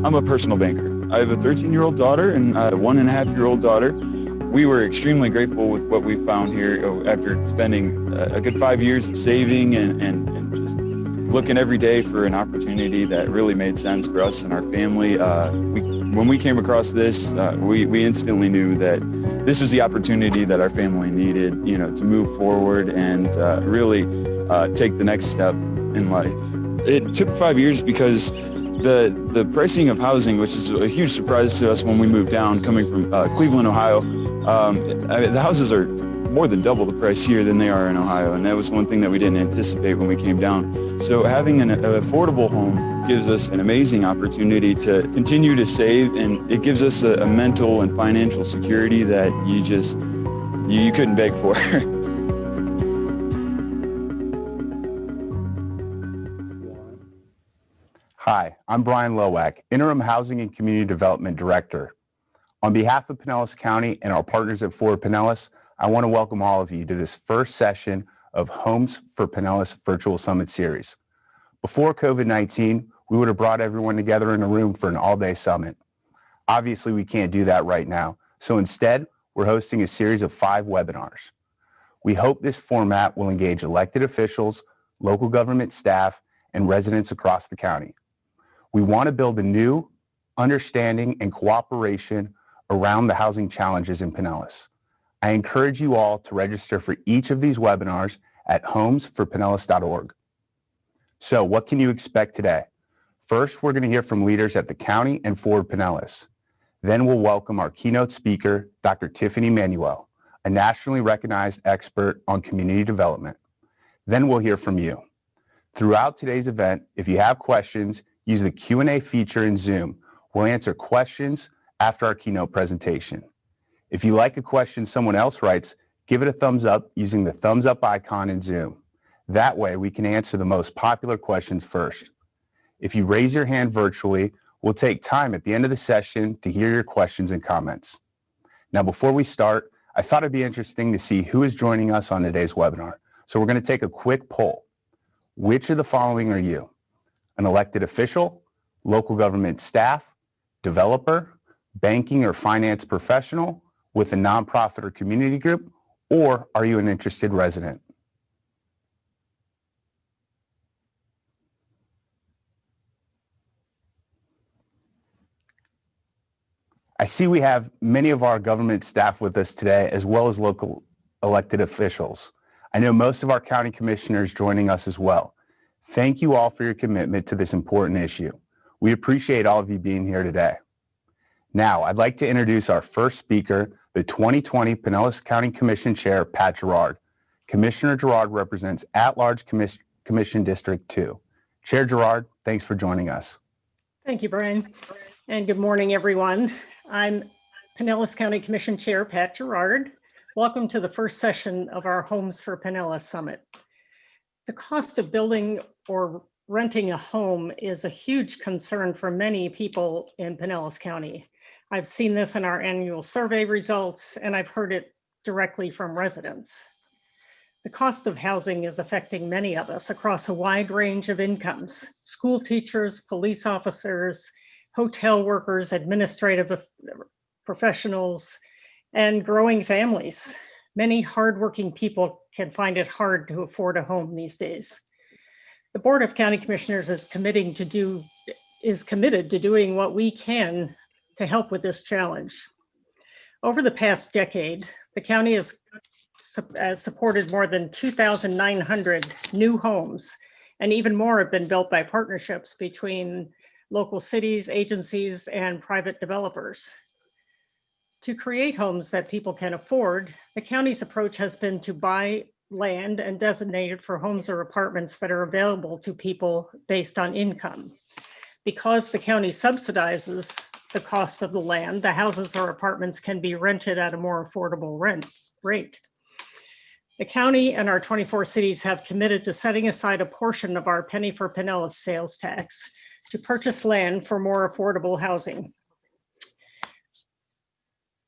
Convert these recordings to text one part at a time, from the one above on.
I'm a personal banker. I have a 13-year-old daughter and a 1.5-year-old daughter. We were extremely grateful with what we found here after spending a good 5 years of saving and just looking every day for an opportunity that really made sense for us and our family. When we came across this, we instantly knew that this was the opportunity that our family needed, to move forward and really take the next step in life. It took 5 years because the pricing of housing, which is a huge surprise to us when we moved down, coming from Cleveland, Ohio, the houses are more than double the price here than they are in Ohio, and that was one thing that we didn't anticipate when we came down. So having an affordable home gives us an amazing opportunity to continue to save, and it gives us a mental and financial security that you couldn't beg for. Hi, I'm Brian Lowak, Interim Housing and Community Development Director. On behalf of Pinellas County and our partners at Affordability Pinellas, I want to welcome all of you to this first session of Homes for Pinellas Virtual Summit Series. Before COVID-19, we would have brought everyone together in a room for an all-day summit. Obviously, we can't do that right now, so instead, we're hosting a series of 5 webinars. We hope this format will engage elected officials, local government staff, and residents across the county. We want to build a new understanding and cooperation around the housing challenges in Pinellas. I encourage you all to register for each of these webinars at homesforpinellas.org. So what can you expect today? First, we're going to hear from leaders at the county and Affordability Pinellas. Then we'll welcome our keynote speaker, Dr. Tiffany Manuel, a nationally recognized expert on community development. Then we'll hear from you. Throughout today's event, if you have questions, use the Q&A feature in Zoom. We'll answer questions after our keynote presentation. If you like a question someone else writes, give it a thumbs up using the thumbs up icon in Zoom. That way, we can answer the most popular questions first. If you raise your hand virtually, we'll take time at the end of the session to hear your questions and comments. Now, before we start, I thought it'd be interesting to see who is joining us on today's webinar. So we're going to take a quick poll. Which of the following are you? An elected official, local government staff, developer, banking or finance professional, with a nonprofit or community group, or are you an interested resident? I see we have many of our government staff with us today, as well as local elected officials. I know most of our county commissioners joining us as well. Thank you all for your commitment to this important issue. We appreciate all of you being here today. Now, I'd like to introduce our first speaker, the 2020 Pinellas County Commission Chair, Pat Gerard. Commissioner Gerard represents At-Large Commission District 2. Chair Gerard, thanks for joining us. Thank you, Brian, and good morning, everyone. I'm Pinellas County Commission Chair, Pat Gerard. Welcome to the first session of our Homes for Pinellas Summit. The cost of building or renting a home is a huge concern for many people in Pinellas County. I've seen this in our annual survey results, and I've heard it directly from residents. The cost of housing is affecting many of us across a wide range of incomes: school teachers, police officers, hotel workers, administrative professionals, and growing families. Many hardworking people can find it hard to afford a home these days. The Board of County Commissioners is committed to doing what we can to help with this challenge. Over the past decade, the county has supported more than 2,900 new homes, and even more have been built by partnerships between local cities, agencies, and private developers. To create homes that people can afford, the county's approach has been to buy land and designate it for homes or apartments that are available to people based on income. Because the county subsidizes the cost of the land, the houses or apartments can be rented at a more affordable rent rate. The county and our 24 cities have committed to setting aside a portion of our penny for Pinellas sales tax to purchase land for more affordable housing.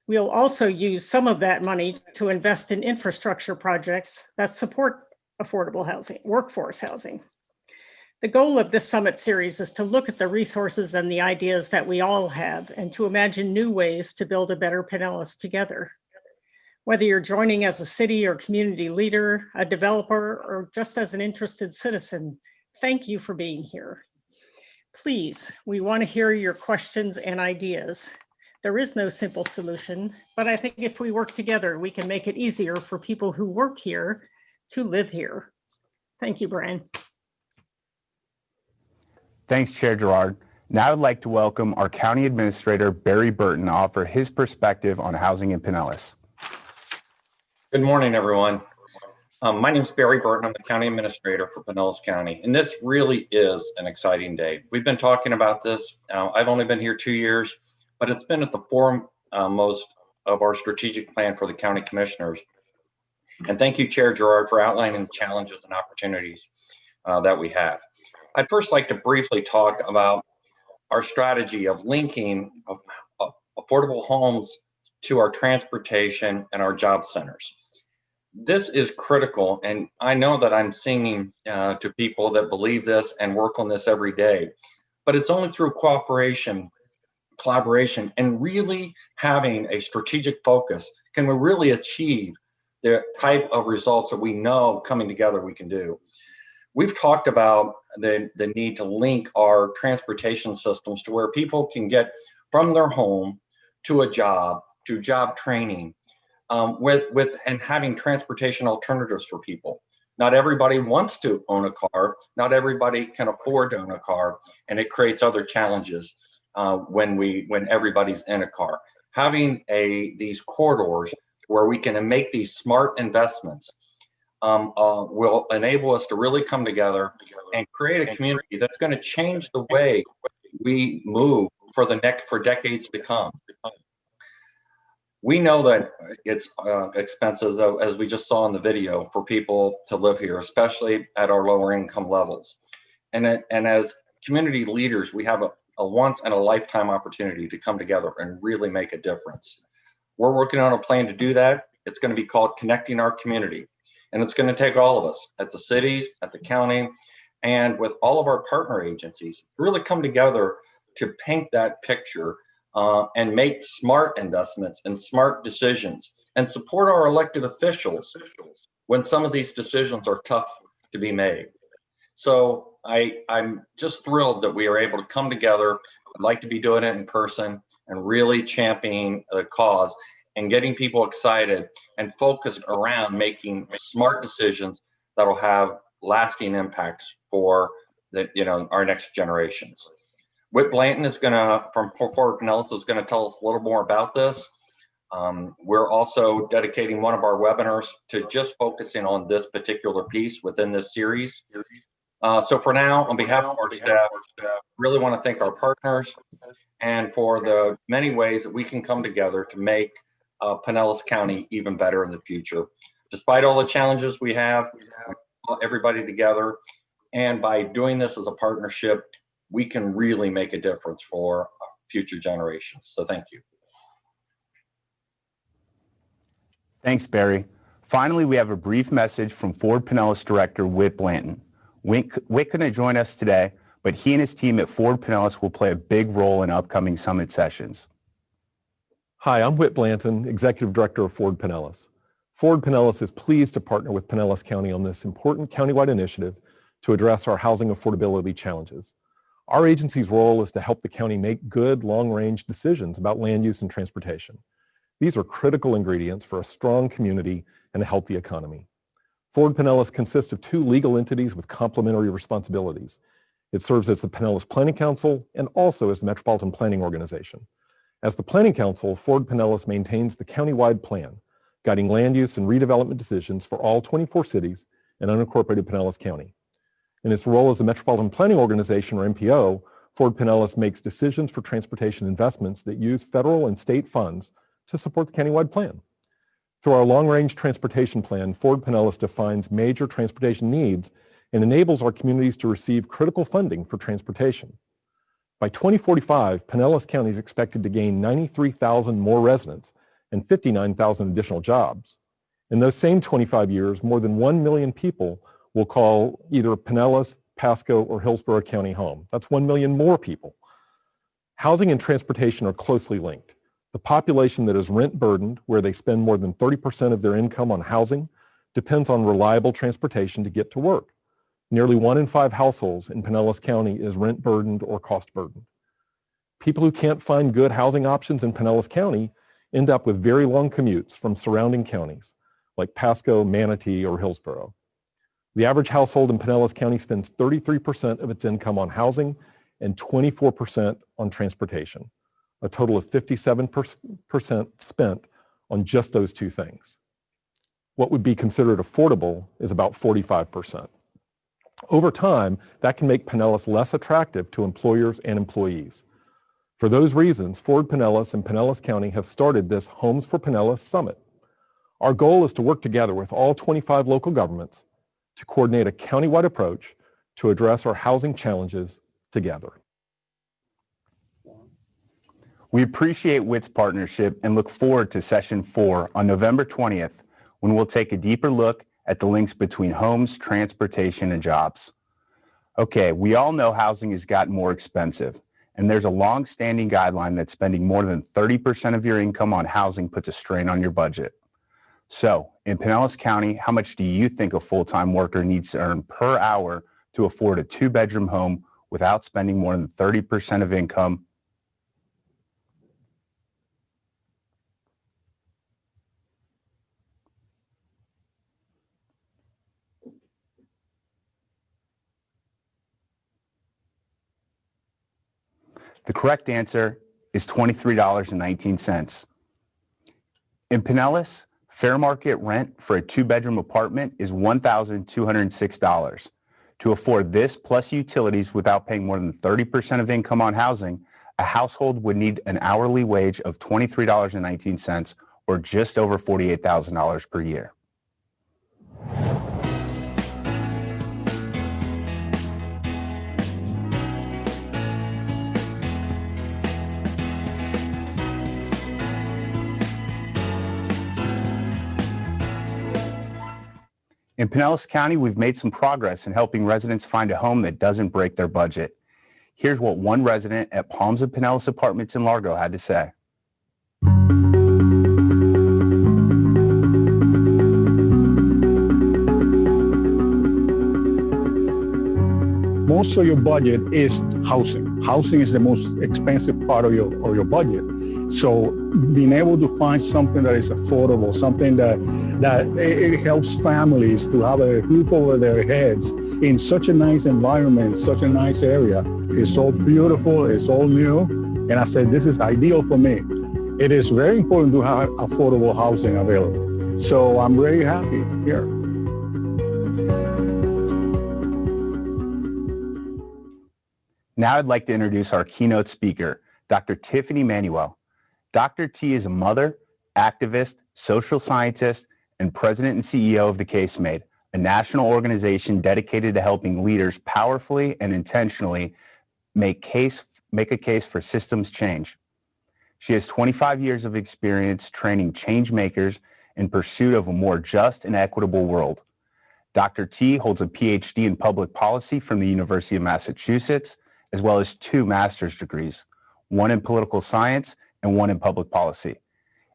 We'll also use some of that money to invest in infrastructure projects that support affordable housing, workforce housing. The goal of this summit series is to look at the resources and the ideas that we all have and to imagine new ways to build a better Pinellas together. Whether you're joining as a city or community leader, a developer, or just as an interested citizen, thank you for being here. Please, we want to hear your questions and ideas. There is no simple solution, but I think if we work together, we can make it easier for people who work here to live here. Thank you, Brian. Thanks, Chair Gerard. Now I'd like to welcome our County Administrator, Barry Burton, to offer his perspective on housing in Pinellas. Good morning, everyone. My name is Barry Burton. I'm the County Administrator for Pinellas County, and this really is an exciting day. We've been talking about this. I've only been here 2 years, but it's been at the foremost of our strategic plan for the county commissioners. And thank you, Chair Gerard, for outlining the challenges and opportunities that we have. I'd first like to briefly talk about our strategy of linking affordable homes to our transportation and our job centers. This is critical, and I know that I'm singing to people that believe this and work on this every day, but it's only through cooperation, collaboration, and really having a strategic focus can we really achieve the type of results that we know coming together we can do. We've talked about the need to link our transportation systems to where people can get from their home to a job, to job training, and having transportation alternatives for people. Not everybody wants to own a car. Not everybody can afford to own a car, and it creates other challenges when everybody's in a car. Having these corridors where we can make these smart investments will enable us to really come together and create a community that's going to change the way we move for decades to come. We know that it's expensive, as we just saw in the video, for people to live here, especially at our lower income levels. And as community leaders, we have a once in a lifetime opportunity to come together and really make a difference. We're working on a plan to do that. It's going to be called Connecting Our Community. And it's going to take all of us at the cities, at the county, and with all of our partner agencies, really come together to paint that picture and make smart investments and smart decisions and support our elected officials when some of these decisions are tough to be made. So I'm just thrilled that we are able to come together. I'd like to be doing it in person and really championing the cause and getting people excited and focused around making smart decisions that'll have lasting impacts for our next generations. Whit Blanton is from Forward Pinellas is going to tell us a little more about this. We're also dedicating one of our webinars to just focusing on this particular piece within this series. So for now, on behalf of our staff, really want to thank our partners and for the many ways that we can come together to make Pinellas County even better in the future. Despite all the challenges we have, everybody together, and by doing this as a partnership, we can really make a difference for future generations. So thank you. Thanks, Barry. Finally, we have a brief message from Ford Pinellas Director Whit Blanton. Whit couldn't join us today, but he and his team at Ford Pinellas will play a big role in upcoming summit sessions. Hi, I'm Whit Blanton, Executive Director of Ford Pinellas. Ford Pinellas is pleased to partner with Pinellas County on this important countywide initiative to address our housing affordability challenges. Our agency's role is to help the county make good, long-range decisions about land use and transportation. These are critical ingredients for a strong community and a healthy economy. Ford Pinellas consists of two legal entities with complementary responsibilities. It serves as the Pinellas Planning Council and also as the Metropolitan Planning Organization. As the Planning Council, Ford Pinellas maintains the countywide plan, guiding land use and redevelopment decisions for all 24 cities and unincorporated Pinellas County. In its role as the Metropolitan Planning Organization, or MPO, Ford Pinellas makes decisions for transportation investments that use federal and state funds to support the countywide plan. Through our long-range transportation plan, Ford Pinellas defines major transportation needs and enables our communities to receive critical funding for transportation. By 2045, Pinellas County is expected to gain 93,000 more residents and 59,000 additional jobs. In those same 25 years, more than 1 million people will call either Pinellas, Pasco, or Hillsborough County home. That's 1 million more people. Housing and transportation are closely linked. The population that is rent burdened, where they spend more than 30% of their income on housing, depends on reliable transportation to get to work. Nearly 1 in 5 households in Pinellas County is rent burdened or cost burdened. People who can't find good housing options in Pinellas County end up with very long commutes from surrounding counties like Pasco, Manatee, or Hillsborough. The average household in Pinellas County spends 33% of its income on housing and 24% on transportation, a total of 57% spent on just those two things. What would be considered affordable is about 45%. Over time, that can make Pinellas less attractive to employers and employees. For those reasons, Ford Pinellas and Pinellas County have started this Homes for Pinellas Summit. Our goal is to work together with all 25 local governments to coordinate a countywide approach to address our housing challenges together. We appreciate WIT's partnership and look forward to session 4 on November 20th, when we'll take a deeper look at the links between homes, transportation, and jobs. Okay, we all know housing has gotten more expensive, and there's a long-standing guideline that spending more than 30% of your income on housing puts a strain on your budget. So, in Pinellas County, how much do you think a full-time worker needs to earn per hour to afford a 2-bedroom home without spending more than 30% of income? The correct answer is $23.19. In Pinellas, fair market rent for a 2-bedroom apartment is $1,206. To afford this plus utilities without paying more than 30% of income on housing, a household would need an hourly wage of $23.19, or just over $48,000 per year. In Pinellas County, we've made some progress in helping residents find a home that doesn't break their budget. Here's what one resident at Palms of Pinellas Apartments in Largo had to say. Most of your budget is housing. Housing is the most expensive part of your budget. So being able to find something that is affordable, something that it helps families to have a roof over their heads in such a nice environment, such a nice area. It's all beautiful, it's all new. And I said, this is ideal for me. It is very important to have affordable housing available. So I'm very happy here. Now I'd like to introduce our keynote speaker, Dr. Tiffany Manuel. Dr. T is a mother, activist, social scientist, and president and CEO of The Case Made, a national organization dedicated to helping leaders powerfully and intentionally make a case for systems change. She has 25 years of experience training change makers in pursuit of a more just and equitable world. Dr. T holds a PhD in public policy from the University of Massachusetts, as well as 2 master's degrees, one in political science and one in public policy.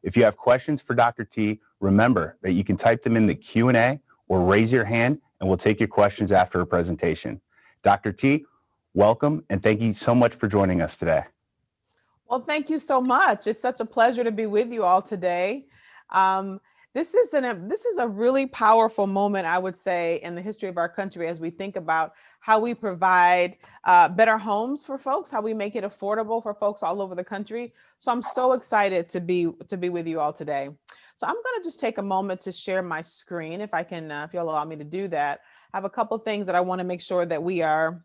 If you have questions for Dr. T, remember that you can type them in the Q&A or raise your hand, and we'll take your questions after her presentation. Dr. T, welcome, and thank you so much for joining us today. Well, thank you so much. It's such a pleasure to be with you all today. This is a really powerful moment, I would say, in the history of our country as we think about how we provide better homes for folks, how we make it affordable for folks all over the country. So I'm so excited to be with you all today. So I'm going to just take a moment to share my screen, if you'll allow me to do that. I have a couple things that I want to make sure that we are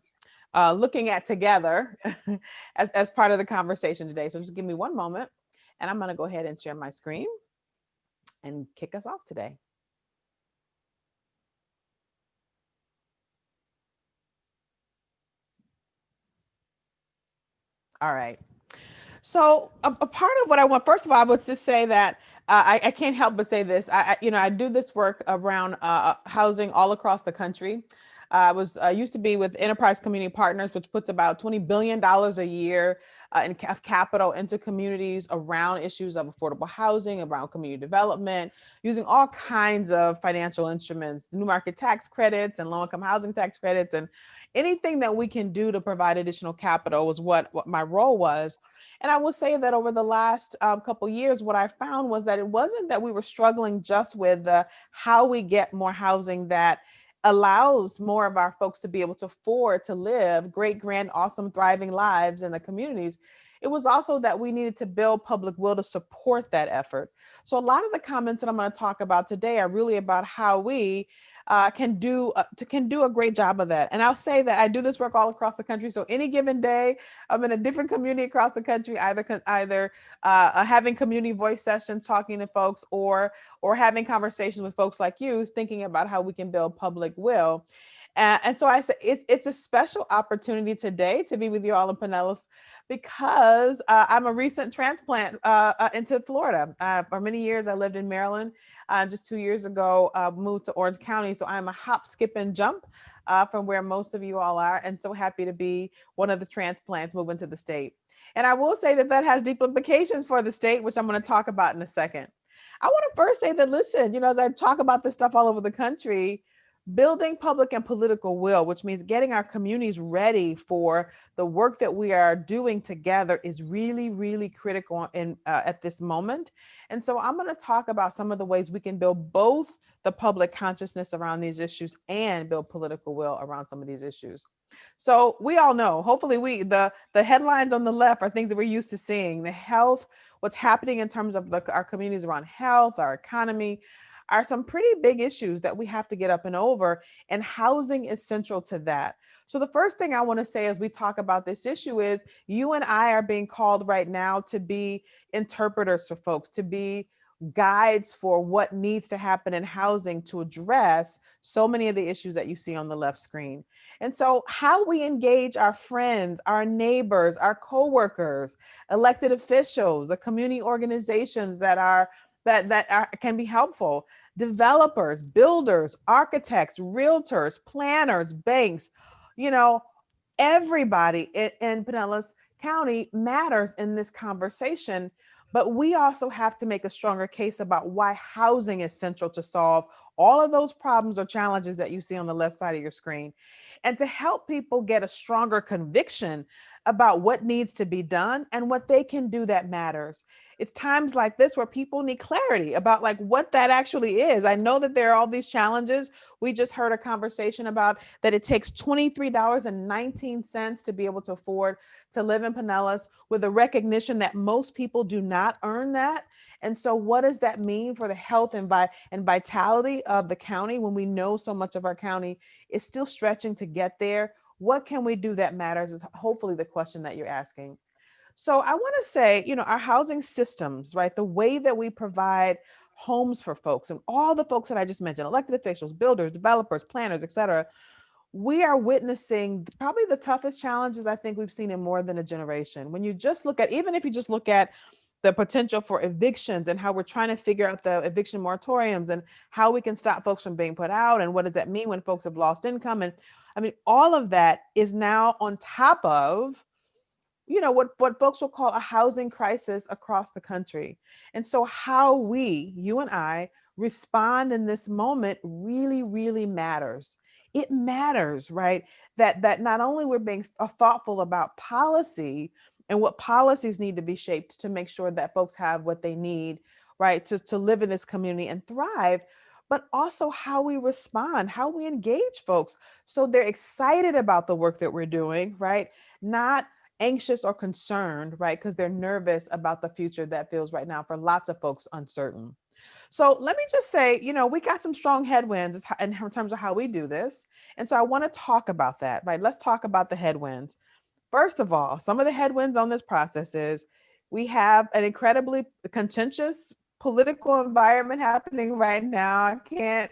looking at together as part of the conversation today. So just give me one moment, and I'm going to go ahead and share my screen. and kick us off today. All right. So a part of what I want, first of all, I would just say that I can't help but say this. I do this work around housing all across the country. I used to be with Enterprise Community Partners, which puts about $20 billion a year of capital into communities around issues of affordable housing, around community development, using all kinds of financial instruments, new market tax credits and low-income housing tax credits, and anything that we can do to provide additional capital was what my role was. And I will say that over the last couple of years, what I found was that it wasn't that we were struggling just with how we get more housing that allows more of our folks to be able to afford to live great, grand, awesome, thriving lives in the communities. It was also that we needed to build public will to support that effort. So a lot of the comments that I'm going to talk about today are really about how we can do a great job of that. And I'll say that I do this work all across the country. So any given day, I'm in a different community across the country, either having community voice sessions, talking to folks, or having conversations with folks like you, thinking about how we can build public will. And so I say it's a special opportunity today to be with you all in Pinellas, because I'm a recent transplant into Florida. For many years, I lived in Maryland. Just 2 years ago, moved to Orange County. So I'm a hop, skip, and jump from where most of you all are, and so happy to be one of the transplants moving to the state. And I will say that that has deep implications for the state, which I'm going to talk about in a second. I want to first say that, listen, as I talk about this stuff all over the country, building public and political will, which means getting our communities ready for the work that we are doing together, is really, really critical at this moment. And so I'm going to talk about some of the ways we can build both the public consciousness around these issues and build political will around some of these issues. So we all know, hopefully the headlines on the left are things that we're used to seeing. The health, what's happening in terms of our communities around health, our economy, are some pretty big issues that we have to get up and over, and housing is central to that. So the first thing I want to say as we talk about this issue is you and I are being called right now to be interpreters for folks, to be guides for what needs to happen in housing to address so many of the issues that you see on the left screen. And so how we engage our friends, our neighbors, our coworkers, elected officials, the community organizations that can be helpful, developers, builders, architects, realtors, planners, banks, everybody in Pinellas County matters in this conversation. But we also have to make a stronger case about why housing is central to solve all of those problems or challenges that you see on the left side of your screen, and to help people get a stronger conviction about what needs to be done and what they can do that matters. It's times like this where people need clarity about what that actually is. I know that there are all these challenges. We just heard a conversation about that it takes $23.19 to be able to afford to live in Pinellas, with a recognition that most people do not earn that. And so what does that mean for the health and vitality of the county when we know so much of our county is still stretching to get there? What can we do that matters is hopefully the question that you're asking. So I want to say, our housing systems, right? The way that we provide homes for folks, and all the folks that I just mentioned, elected officials, builders, developers, planners, et cetera, we are witnessing probably the toughest challenges I think we've seen in more than a generation. When you just look at, even if you just look at the potential for evictions and how we're trying to figure out the eviction moratoriums and how we can stop folks from being put out, and what does that mean when folks have lost income. And I mean, all of that is now on top of, what folks will call a housing crisis across the country. And so how we, you and I, respond in this moment really, really matters. It matters, right? That not only we're being thoughtful about policy and what policies need to be shaped to make sure that folks have what they need, right, to live in this community and thrive, but also how we respond, how we engage folks so they're excited about the work that we're doing, right? Not anxious or concerned, right? Because they're nervous about the future that feels right now for lots of folks uncertain. So let me just say, we got some strong headwinds in terms of how we do this. And so I want to talk about that, right? Let's talk about the headwinds. First of all, some of the headwinds on this process is we have an incredibly contentious political environment happening right now. I can't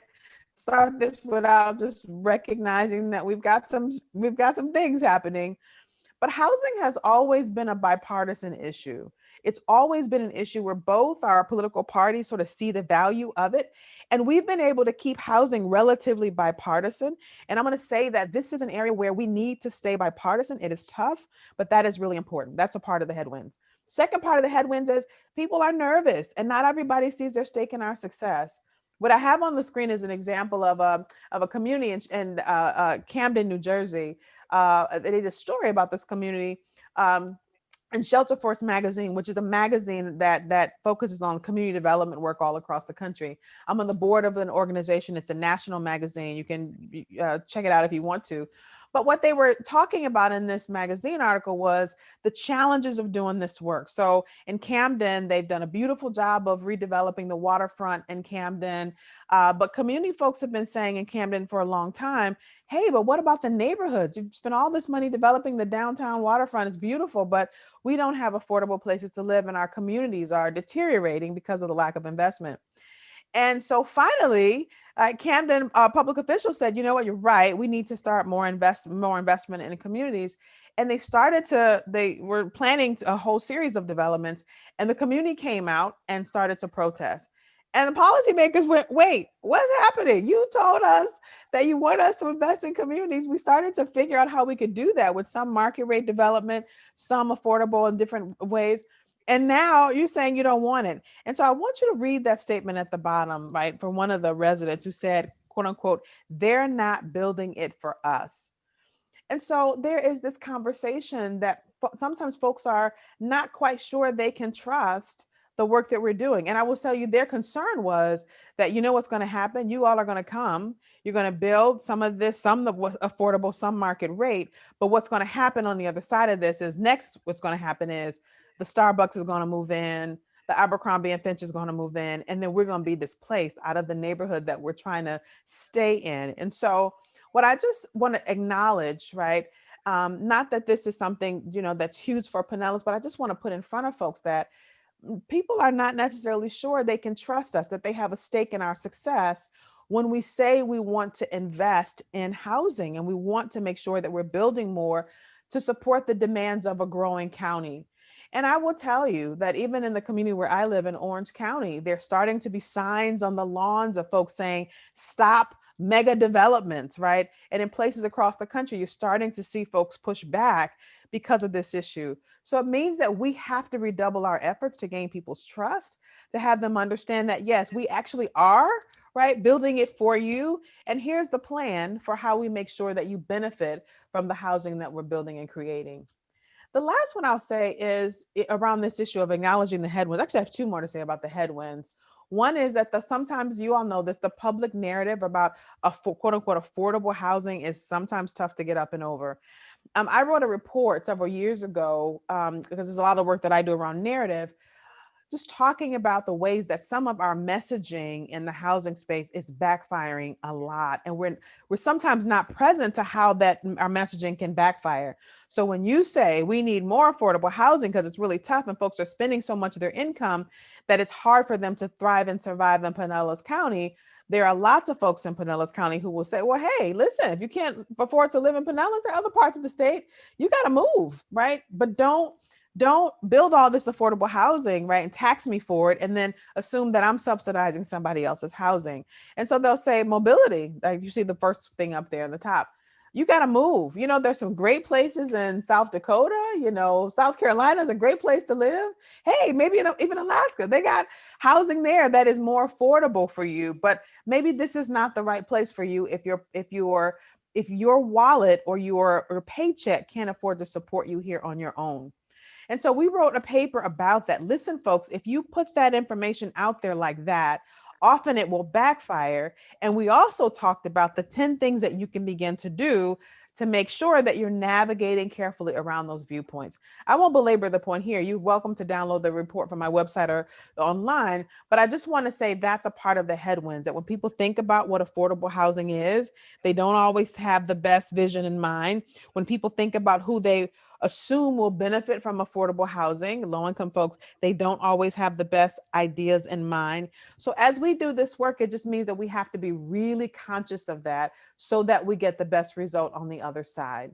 start this without just recognizing that we've got some things happening. But housing has always been a bipartisan issue. It's always been an issue where both our political parties sort of see the value of it. And we've been able to keep housing relatively bipartisan. And I'm going to say that this is an area where we need to stay bipartisan. It is tough, but that is really important. That's a part of the headwinds. Second part of the headwinds is people are nervous and not everybody sees their stake in our success. What I have on the screen is an example of a community in Camden, New Jersey. They did a story about this community in Shelter Force magazine, which is a magazine that focuses on community development work all across the country. I'm on the board of an organization. It's a national magazine. You can check it out if you want to. But what they were talking about in this magazine article was the challenges of doing this work. So in Camden, they've done a beautiful job of redeveloping the waterfront in Camden. But community folks have been saying in Camden for a long time, hey, but what about the neighborhoods? You've spent all this money developing the downtown waterfront. It's beautiful, but we don't have affordable places to live and our communities are deteriorating because of the lack of investment. And so finally, Camden public officials said, you know what, you're right. We need to start more investment in communities. And they were planning a whole series of developments, and the community came out and started to protest. And the policymakers went, wait, what's happening? You told us that you want us to invest in communities. We started to figure out how we could do that with some market rate development, some affordable in different ways. And now you're saying you don't want it. And so I want you to read that statement at the bottom, right, from one of the residents who said, quote unquote, they're not building it for us. And so there is this conversation that sometimes folks are not quite sure they can trust the work that we're doing. And I will tell you, their concern was that, you know what's going to happen? You all are going to come, you're going to build some of this, some that was affordable, some market rate. But what's going to happen on the other side of this is what's going to happen is the Starbucks is going to move in, the Abercrombie and Finch is going to move in, and then we're going to be displaced out of the neighborhood that we're trying to stay in. And so what I just want to acknowledge, right, not that this is something, that's huge for Pinellas, but I just want to put in front of folks that people are not necessarily sure they can trust us, that they have a stake in our success when we say we want to invest in housing and we want to make sure that we're building more to support the demands of a growing county. And I will tell you that even in the community where I live in Orange County, there's starting to be signs on the lawns of folks saying, stop mega developments, right? And in places across the country, you're starting to see folks push back because of this issue. So it means that we have to redouble our efforts to gain people's trust, to have them understand that, yes, we actually are, right, building it for you. And here's the plan for how we make sure that you benefit from the housing that we're building and creating. The last one I'll say is around this issue of acknowledging the headwinds. Actually, I have two more to say about the headwinds. One is that sometimes you all know this, the public narrative about quote unquote affordable housing is sometimes tough to get up and over. I wrote a report several years ago because there's a lot of work that I do around narrative, just talking about the ways that some of our messaging in the housing space is backfiring a lot. And we're sometimes not present to how that our messaging can backfire. So when you say we need more affordable housing because it's really tough and folks are spending so much of their income that it's hard for them to thrive and survive in Pinellas County, there are lots of folks in Pinellas County who will say, well, hey, listen, if you can't afford to live in Pinellas, there are other parts of the state, you got to move, right? But don't build all this affordable housing, right, and tax me for it, and then assume that I'm subsidizing somebody else's housing. And so they'll say mobility, like you see the first thing up there in the top. You got to move. There's some great places in South Dakota, South Carolina is a great place to live. Hey, maybe even Alaska, they got housing there that is more affordable for you, but maybe this is not the right place for you if your wallet or your paycheck can't afford to support you here on your own. And so we wrote a paper about that. Listen, folks, if you put that information out there like that, often it will backfire. And we also talked about the 10 things that you can begin to do to make sure that you're navigating carefully around those viewpoints. I won't belabor the point here. You're welcome to download the report from my website or online, but I just want to say that's a part of the headwinds, that when people think about what affordable housing is, they don't always have the best vision in mind. When people think about who they assume will benefit from affordable housing. Low-income folks, they don't always have the best ideas in mind. So as we do this work, it just means that we have to be really conscious of that so that we get the best result on the other side.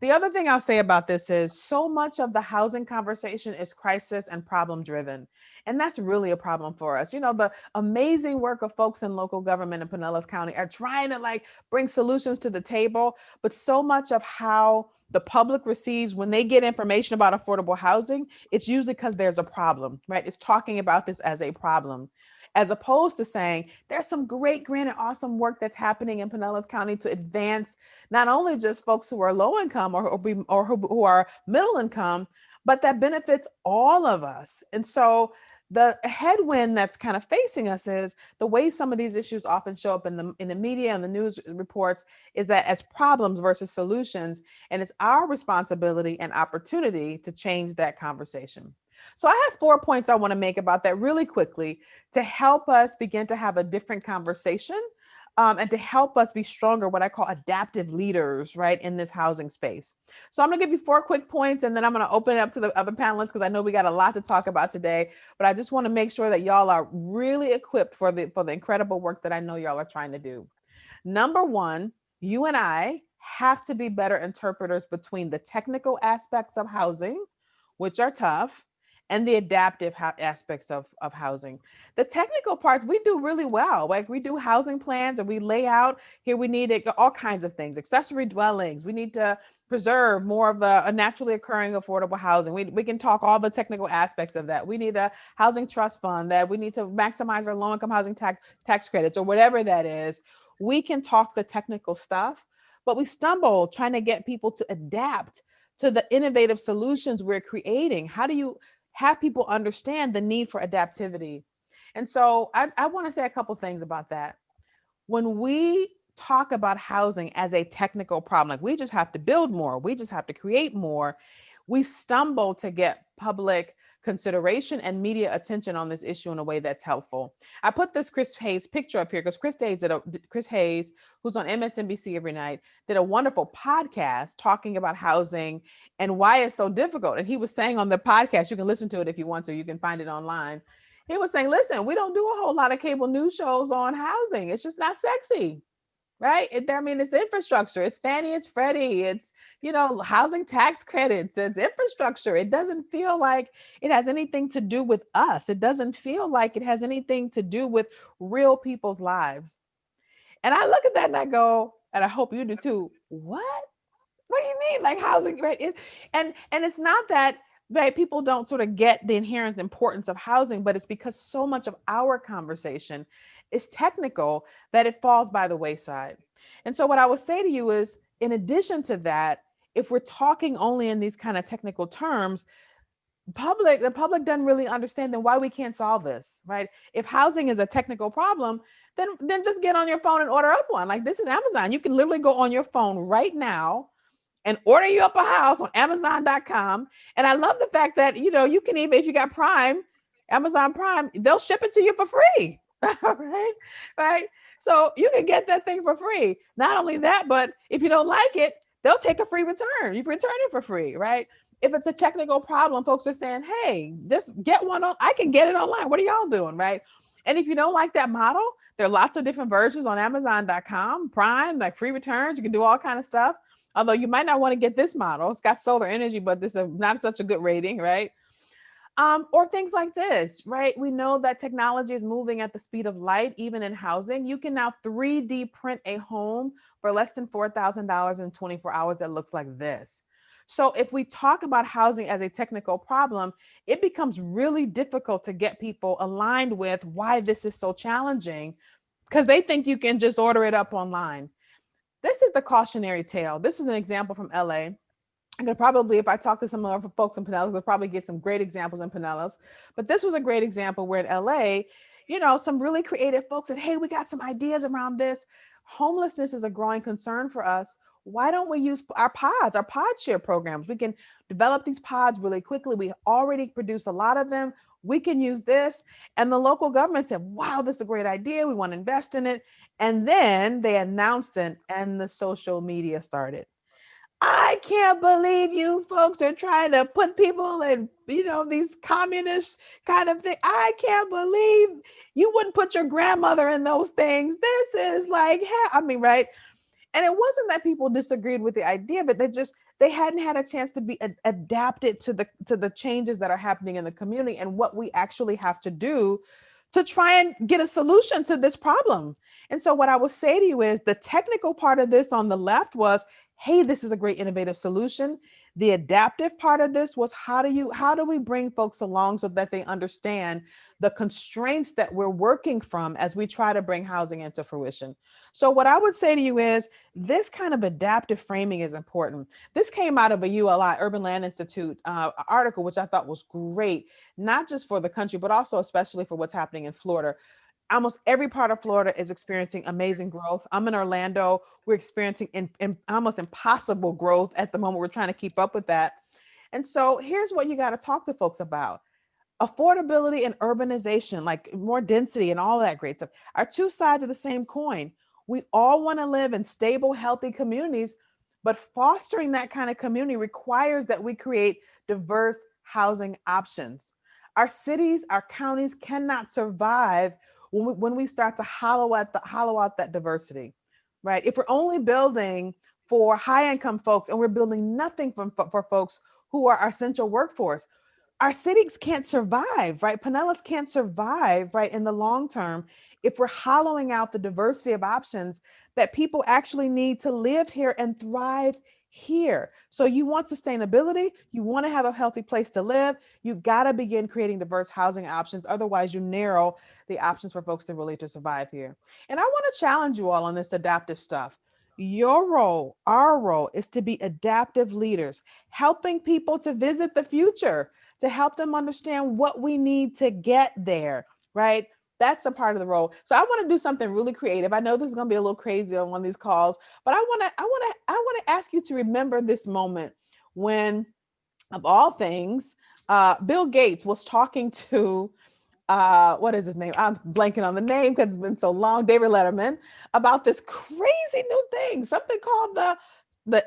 The other thing I'll say about this is so much of the housing conversation is crisis and problem driven. And that's really a problem for us. You know, the amazing work of folks in local government in Pinellas County are trying to like bring solutions to the table, but so much of how the public receives when they get information about affordable housing, it's usually because there's a problem, right? It's talking about this as a problem, as opposed to saying there's some great, grand, and awesome work that's happening in Pinellas County to advance not only just folks who are low income or who are middle income, but that benefits all of us. And so the headwind that's kind of facing us is the way some of these issues often show up in the media and the news reports is that as problems versus solutions, and it's our responsibility and opportunity to change that conversation. So I have 4 points I want to make about that really quickly to help us begin to have a different conversation and to help us be stronger, what I call adaptive leaders, right, in this housing space. So I'm going to give you 4 quick points, and then I'm going to open it up to the other panelists because I know we got a lot to talk about today. But I just want to make sure that y'all are really equipped for the incredible work that I know y'all are trying to do. Number 1, you and I have to be better interpreters between the technical aspects of housing, which are tough, and the adaptive aspects of housing. The technical parts, we do really well. Like we do housing plans and we lay out, here we need all kinds of things, accessory dwellings. We need to preserve more of the naturally occurring affordable housing. We can talk all the technical aspects of that. We need a housing trust fund that we need to maximize our low-income housing tax credits or whatever that is. We can talk the technical stuff, but we stumble trying to get people to adapt to the innovative solutions we're creating. How do you have people understand the need for adaptivity? And so I want to say a couple things about that. When we talk about housing as a technical problem, like we just have to build more, we just have to create more, we stumble to get public consideration and media attention on this issue in a way that's helpful. I put this Chris Hayes picture up here because Chris Hayes, who's on MSNBC every night, did a wonderful podcast talking about housing and why it's so difficult. And he was saying on the podcast, you can listen to it if you want to, you can find it online. He was saying, listen, we don't do a whole lot of cable news shows on housing. It's just not sexy. Right? It's infrastructure. It's Fannie, it's Freddie, it's, housing tax credits, it's infrastructure. It doesn't feel like it has anything to do with us. It doesn't feel like it has anything to do with real people's lives. And I look at that and I go, and I hope you do too, what do you mean? Like housing, right? And it's not that, right, people don't sort of get the inherent importance of housing, but it's because so much of our conversation is technical that it falls by the wayside. And so what I would say to you is, in addition to that, if we're talking only in these kind of technical terms, the public doesn't really understand then why we can't solve this, right? If housing is a technical problem, then just get on your phone and order up one. Like this is Amazon. You can literally go on your phone right now and order you up a house on Amazon.com. And I love the fact that, you can even, if you got Prime, Amazon Prime, they'll ship it to you for free. Right. So you can get that thing for free. Not only that, but if you don't like it, they'll take a free return. You can return it for free, right? If it's a technical problem, folks are saying, hey, just get one I can get it online. What are y'all doing, right? And if you don't like that model, there are lots of different versions on Amazon.com, Prime, like free returns. You can do all kind of stuff. Although you might not want to get this model. It's got solar energy, but this is not such a good rating, right? Or things like this, right? We know that technology is moving at the speed of light, even in housing. You can now 3D print a home for less than $4,000 in 24 hours that looks like this. So if we talk about housing as a technical problem, it becomes really difficult to get people aligned with why this is so challenging because they think you can just order it up online. This is the cautionary tale. This is an example from LA. I could probably, if I talk to some other folks in Pinellas, we'll probably get some great examples in Pinellas. But this was a great example where in LA, some really creative folks said, hey, we got some ideas around this. Homelessness is a growing concern for us. Why don't we use our pod share programs? We can develop these pods really quickly. We already produce a lot of them. We can use this. And the local government said, wow, this is a great idea. We want to invest in it. And then they announced it and the social media started. I can't believe you folks are trying to put people in, these communist kind of thing. I can't believe you wouldn't put your grandmother in those things. This is like, right? And it wasn't that people disagreed with the idea, but they hadn't had a chance to be adapted to the changes that are happening in the community and what we actually have to do to try and get a solution to this problem. And so what I will say to you is the technical part of this on the left was, hey, this is a great innovative solution. The adaptive part of this was how do we bring folks along so that they understand the constraints that we're working from as we try to bring housing into fruition. So what I would say to you is this kind of adaptive framing is important. This came out of a ULI, Urban Land Institute article, which I thought was great, not just for the country, but also especially for what's happening in Florida. Almost every part of Florida is experiencing amazing growth. I'm in Orlando. We're experiencing almost impossible growth at the moment. We're trying to keep up with that. And so here's what you got to talk to folks about. Affordability and urbanization, like more density and all that great stuff, are two sides of the same coin. We all want to live in stable, healthy communities, but fostering that kind of community requires that we create diverse housing options. Our cities, our counties cannot survive when we start to hollow out that diversity, right? If we're only building for high-income folks and we're building nothing for folks who are our essential workforce, our cities can't survive, right? Pinellas can't survive, right, in the long term if we're hollowing out the diversity of options that people actually need to live here and thrive here. So you want sustainability, you want to have a healthy place to live, you got to begin creating diverse housing options. Otherwise, you narrow the options for folks to survive here. And I want to challenge you all on this adaptive stuff. Your role, our role, is to be adaptive leaders, helping people to visit the future, to help them understand what we need to get there, right? That's a part of the role. So I want to do something really creative. I know this is going to be a little crazy on one of these calls, but I want to ask you to remember this moment when, of all things, Bill Gates was talking to what is his name? I'm blanking on the name because it's been so long. David Letterman, about this crazy new thing, something called the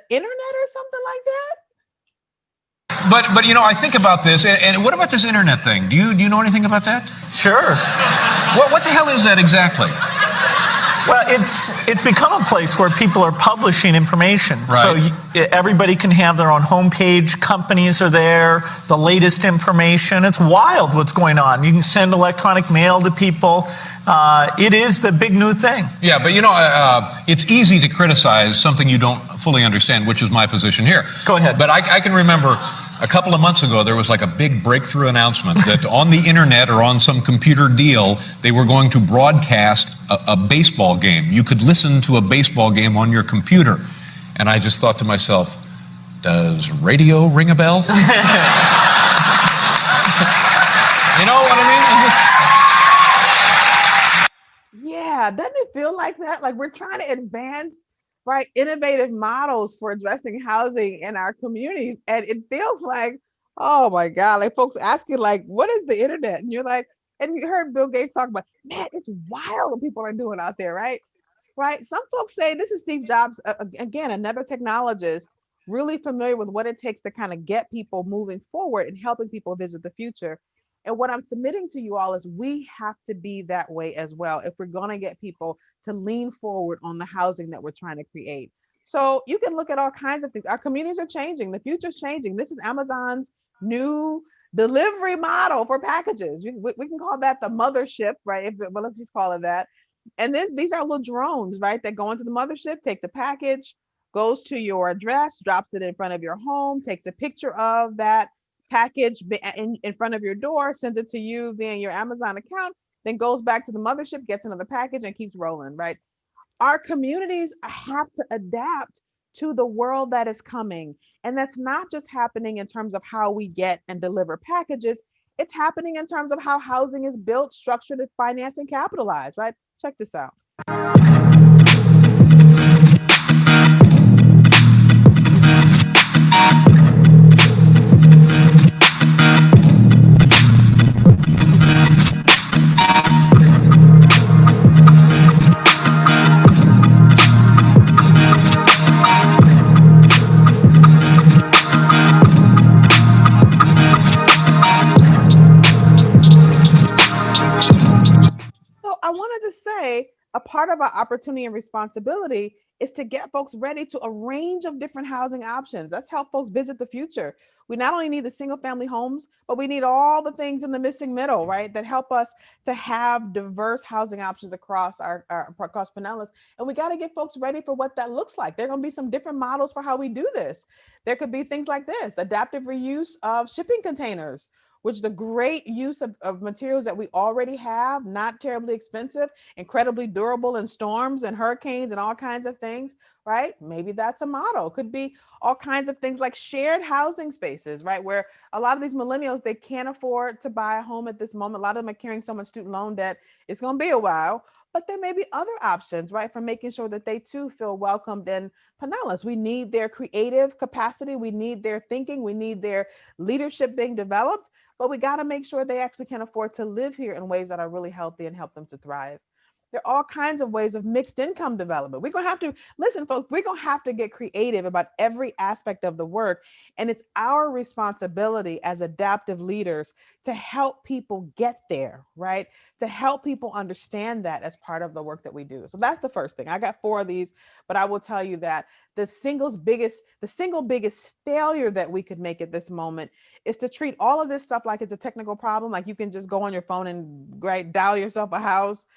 internet or something like that. But I think about this, and what about this internet thing? Do you know anything about that? Sure. What the hell is that exactly? Well, it's become a place where people are publishing information. Right. So everybody can have their own homepage. Companies are there, the latest information. It's wild what's going on. You can send electronic mail to people. It is the big new thing. Yeah, but it's easy to criticize something you don't fully understand, which is my position here. Go ahead. But I can remember a couple of months ago, there was like a big breakthrough announcement that on the internet or on some computer deal, they were going to broadcast a baseball game. You could listen to a baseball game on your computer. And I just thought to myself, does radio ring a bell? You know what I mean? Yeah, doesn't it feel like that? Like we're trying to advance, right, innovative models for addressing housing in our communities. And it feels like, oh my God, like folks asking like, what is the internet? And you're like, and you heard Bill Gates talk about, man, it's wild what people are doing out there, right? Right. Some folks say, this is Steve Jobs, again, another technologist, really familiar with what it takes to kind of get people moving forward and helping people visit the future. And what I'm submitting to you all is we have to be that way as well if we're going to get people to lean forward on the housing that we're trying to create. So you can look at all kinds of things. Our communities are changing. The future's changing. This is Amazon's new delivery model for packages. We can call that the mothership, right? But let's just call it that. And these are little drones, right, that go into the mothership, takes a package, goes to your address, drops it in front of your home, takes a picture of that package in front of your door, sends it to you via your Amazon account, then goes back to the mothership, gets another package and keeps rolling, right? Our communities have to adapt to the world that is coming. And that's not just happening in terms of how we get and deliver packages. It's happening in terms of how housing is built, structured, and financed and capitalized, right? Check this out. part of our opportunity and responsibility is to get folks ready to a range of different housing options. Let's help folks visit the future. We not only need the single family homes, but we need all the things in the missing middle, right? That help us to have diverse housing options across across Pinellas. And we got to get folks ready for what that looks like. There are going to be some different models for how we do this. There could be things like this: adaptive reuse of shipping containers, which is a great use of materials that we already have, not terribly expensive, incredibly durable in storms and hurricanes and all kinds of things, right? Maybe that's a model. Could be all kinds of things like shared housing spaces, right? Where a lot of these millennials, they can't afford to buy a home at this moment. A lot of them are carrying so much student loan debt, it's going to be a while. But there may be other options, right, for making sure that they too feel welcomed in Pinellas. We need their creative capacity. We need their thinking. We need their leadership being developed. But we got to make sure they actually can afford to live here in ways that are really healthy and help them to thrive. There are all kinds of ways of mixed income development. We're going to have to, listen, folks, we're going to have to get creative about every aspect of the work. And it's our responsibility as adaptive leaders to help people get there, right? To help people understand that as part of the work that we do. So that's the first thing. I got 4 of these, but I will tell you that the single biggest failure that we could make at this moment is to treat all of this stuff like it's a technical problem, like you can just go on your phone and dial yourself a house,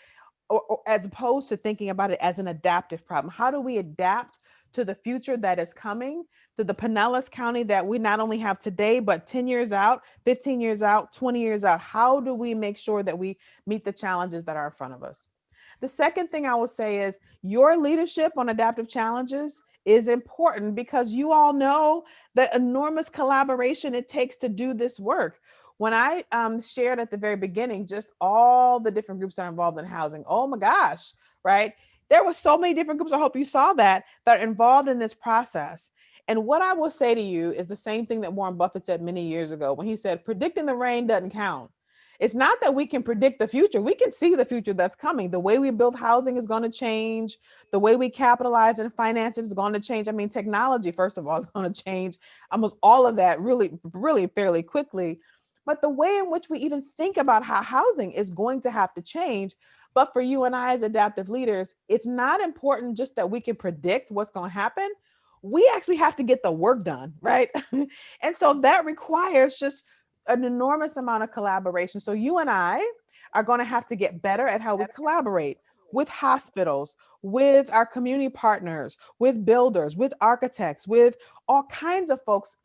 or as opposed to thinking about it as an adaptive problem. How do we adapt to the future that is coming, to the Pinellas County that we not only have today, but 10 years out, 15 years out, 20 years out? How do we make sure that we meet the challenges that are in front of us? The second thing I will say is your leadership on adaptive challenges is important, because you all know the enormous collaboration it takes to do this work. When I shared at the very beginning just all the different groups that are involved in housing, oh my gosh, right? There were so many different groups, I hope you saw that are involved in this process. And what I will say to you is the same thing that Warren Buffett said many years ago when he said, predicting the rain doesn't count. It's not that we can predict the future. We can see the future that's coming. The way we build housing is going to change. The way we capitalize and finance it is going to change. I mean, technology, first of all, is going to change almost all of that really, really fairly quickly. But the way in which we even think about how housing is going to have to change. But for you and I as adaptive leaders, it's not important just that we can predict what's going to happen. We actually have to get the work done, right? And so that requires just an enormous amount of collaboration. So you and I are going to have to get better at how we collaborate with hospitals, with our community partners, with builders, with architects, with all kinds of folks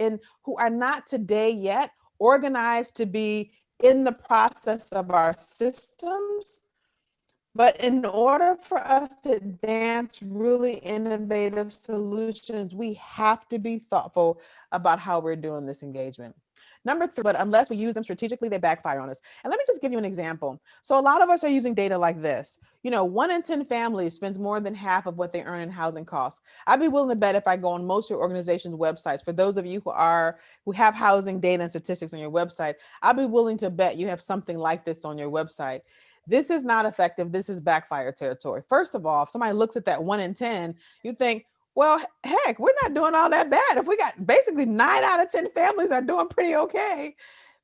who are not today yet organized to be in the process of our systems. But in order for us to advance really innovative solutions, we have to be thoughtful about how we're doing this engagement. Number 3, but unless we use them strategically, they backfire on us. And let me just give you an example. So a lot of us are using data like this. 1 in 10 families spends more than half of what they earn in housing costs. I'd be willing to bet if I go on most of your organization's websites, for those of you who have housing data and statistics on your website, I'd be willing to bet you have something like this on your website. This is not effective. This is backfire territory. First of all, if somebody looks at that 1 in 10, you think, well, heck, we're not doing all that bad. If we got basically 9 out of 10 families are doing pretty okay,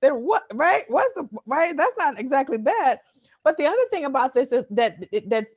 then what, right? That's not exactly bad. But the other thing about this is that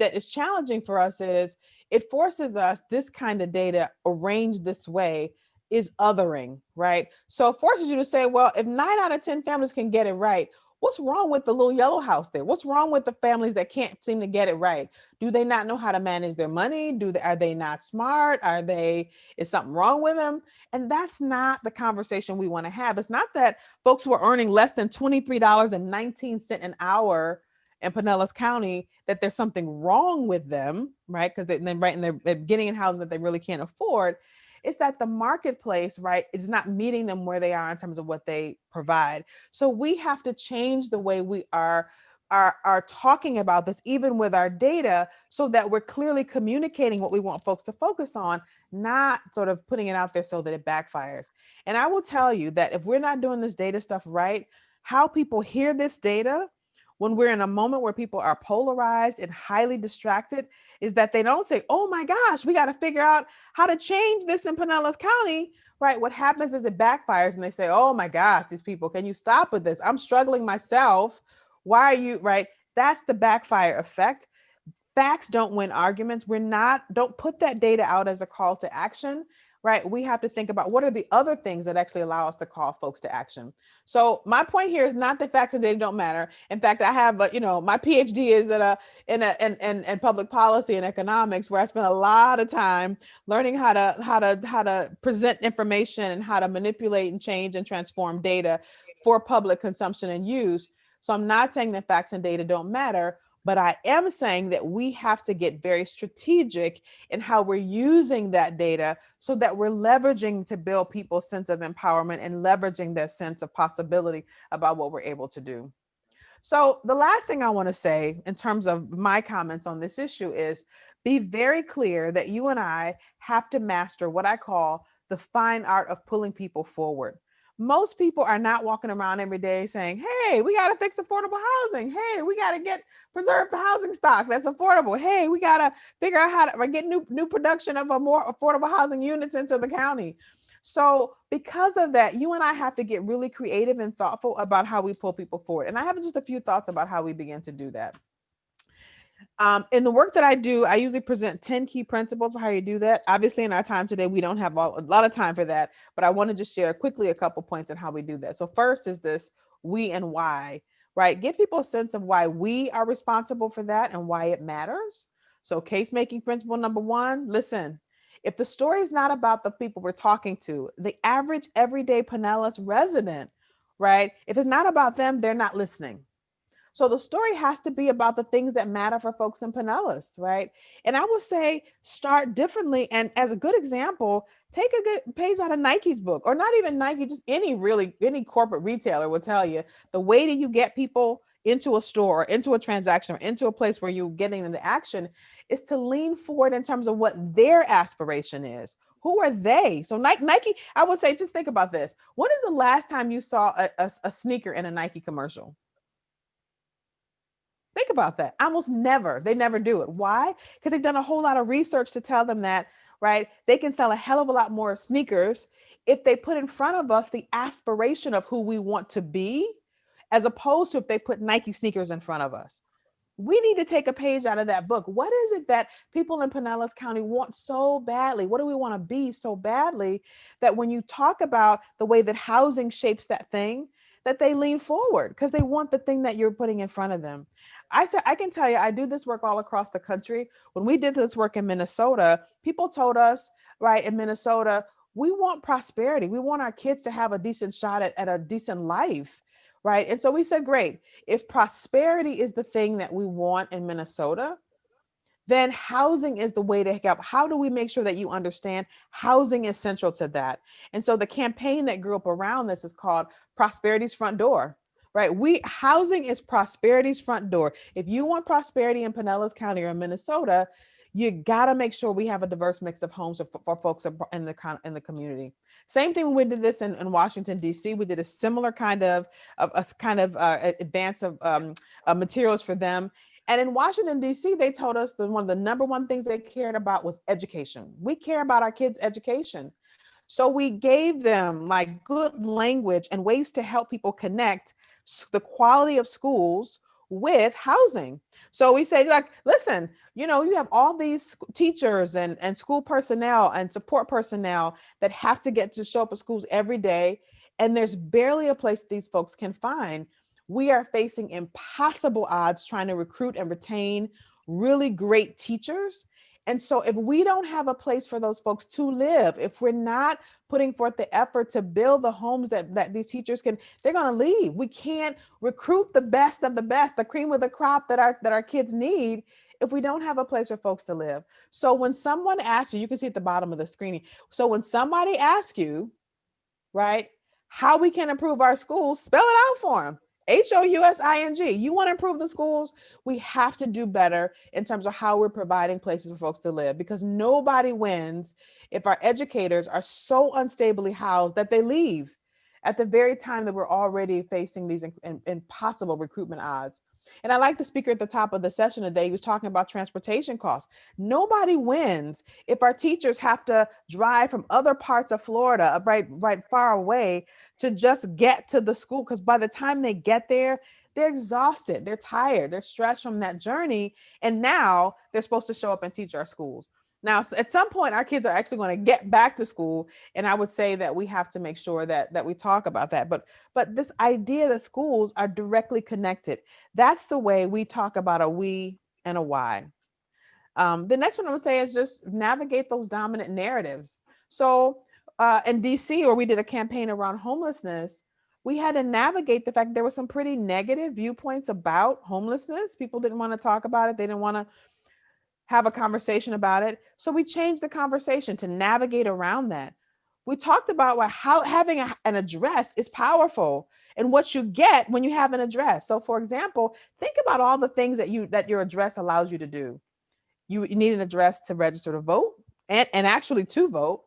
is challenging for us is it forces us, this kind of data arranged this way is othering, right? So it forces you to say, well, if 9 out of 10 families can get it right, what's wrong with the little yellow house there? What's wrong with the families that can't seem to get it right? Do they not know how to manage their money? Are they not smart? Is something wrong with them? And that's not the conversation we want to have. It's not that folks who are earning less than $23.19 an hour in Pinellas County, that there's something wrong with them, right? Because they're getting in housing that they really can't afford. It's that the marketplace, right, is not meeting them where they are in terms of what they provide. So we have to change the way we are talking about this, even with our data, so that we're clearly communicating what we want folks to focus on, not sort of putting it out there so that it backfires. And I will tell you that if we're not doing this data stuff right, how people hear this data when we're in a moment where people are polarized and highly distracted is that they don't say, oh my gosh, we got to figure out how to change this in Pinellas County, right? What happens is it backfires and they say, oh my gosh, these people, can you stop with this? I'm struggling myself. Why are you, right? That's the backfire effect. facts don't win arguments. Don't put that data out as a call to action, right? We have to think about what are the other things that actually allow us to call folks to action. So my point here is not that facts and data don't matter. In fact, I have, my PhD is in public policy and economics, where I spent a lot of time learning how to present information and how to manipulate and change and transform data for public consumption and use. So I'm not saying that facts and data don't matter, but I am saying that we have to get very strategic in how we're using that data so that we're leveraging to build people's sense of empowerment and leveraging their sense of possibility about what we're able to do. So the last thing I want to say in terms of my comments on this issue is be very clear that you and I have to master what I call the fine art of pulling people forward. Most people are not walking around every day saying, hey, we got to fix affordable housing. Hey, we got to preserve the housing stock that's affordable. Hey, we got to figure out how to get new production of a more affordable housing units into the county. So because of that, you and I have to get really creative and thoughtful about how we pull people forward. And I have just a few thoughts about how we begin to do that. In the work that I do, I usually present 10 key principles for how you do that. Obviously, in our time today, we don't have a lot of time for that, but I want to just share quickly a couple points on how we do that. So first is this we and why, right? Give people a sense of why we are responsible for that and why it matters. So case making principle number one, listen, if the story is not about the people we're talking to, the average everyday Pinellas resident, right? If it's not about them, they're not listening. So the story has to be about the things that matter for folks in Pinellas, right? And I would say start differently. And as a good example, take a good page out of Nike's book, or not even Nike, just any corporate retailer will tell you the way that you get people into a store, or into a transaction, or into a place where you're getting into action is to lean forward in terms of what their aspiration is. Who are they? So Nike, I would say, just think about this. When is the last time you saw a sneaker in a Nike commercial? Think about that. Almost never. They never do it. Why? Because they've done a whole lot of research to tell them that, right? They can sell a hell of a lot more sneakers if they put in front of us the aspiration of who we want to be, as opposed to if they put Nike sneakers in front of us. We need to take a page out of that book. What is it that people in Pinellas County want so badly? What do we want to be so badly that when you talk about the way that housing shapes that thing, that they lean forward because they want the thing that you're putting in front of them? I can tell you, I do this work all across the country. When we did this work in Minnesota, people told us, right, in Minnesota, we want prosperity. We want our kids to have a decent shot at a decent life, right? And so we said, great, if prosperity is the thing that we want in Minnesota, then housing is the way to help. How do we make sure that you understand housing is central to that? And so the campaign that grew up around this is called Prosperity's Front Door, right? Housing is prosperity's front door. If you want prosperity in Pinellas County or in Minnesota, you got to make sure we have a diverse mix of homes for folks in the community. Same thing when we did this in Washington, D.C. We did a similar kind of advance of materials for them. And in Washington, D.C., they told us that one of the number one things they cared about was education. We care about our kids' education. So we gave them like good language and ways to help people connect the quality of schools with housing. So we say, like, listen, you have all these teachers and school personnel and support personnel that have to get to show up at schools every day. And there's barely a place these folks can find. We are facing impossible odds trying to recruit and retain really great teachers. And so if we don't have a place for those folks to live, if we're not putting forth the effort to build the homes that these teachers can, they're going to leave. We can't recruit the best of the best, the cream of the crop that our kids need, if we don't have a place for folks to live. So when someone asks you can see at the bottom of the screen. So when somebody asks you, right, how we can improve our schools, spell it out for them. HOUSING. You want to improve the schools? We have to do better in terms of how we're providing places for folks to live, because nobody wins if our educators are so unstably housed that they leave at the very time that we're already facing these impossible recruitment odds. And I like the speaker at the top of the session today. He was talking about transportation costs. Nobody wins if our teachers have to drive from other parts of Florida, right far away, to just get to the school, because by the time they get there, they're exhausted, they're tired, they're stressed from that journey. And now they're supposed to show up and teach our schools. Now, at some point, our kids are actually going to get back to school. And I would say that we have to make sure that we talk about that. But this idea that schools are directly connected, that's the way we talk about a we and a why. The next one I would say is just navigate those dominant narratives. So in DC, where we did a campaign around homelessness, we had to navigate the fact there were some pretty negative viewpoints about homelessness. People didn't want to talk about it. They didn't want to have a conversation about it. So we changed the conversation to navigate around that. We talked about how having an address is powerful and what you get when you have an address. So for example, think about all the things that your address allows you to do. You need an address to register to vote and actually to vote.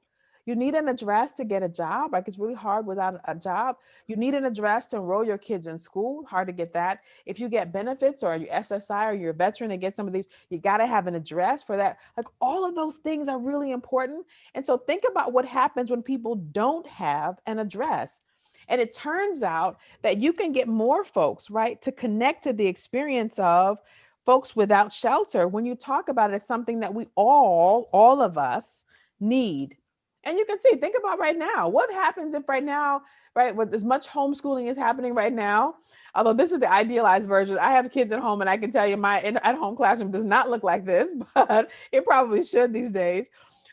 You need an address to get a job. Like, it's really hard without a job. You need an address to enroll your kids in school. Hard to get that. If you get benefits or you SSI or you're a veteran and get some of these, you got to have an address for that. Like, all of those things are really important. And so think about what happens when people don't have an address. And it turns out that you can get more folks, right, to connect to the experience of folks without shelter when you talk about it as something that we all of us need. And you can see, think about right now, what happens if right now, right, with as much homeschooling is happening right now, although this is the idealized version. I have kids at home and I can tell you my at-home classroom does not look like this, but it probably should these days.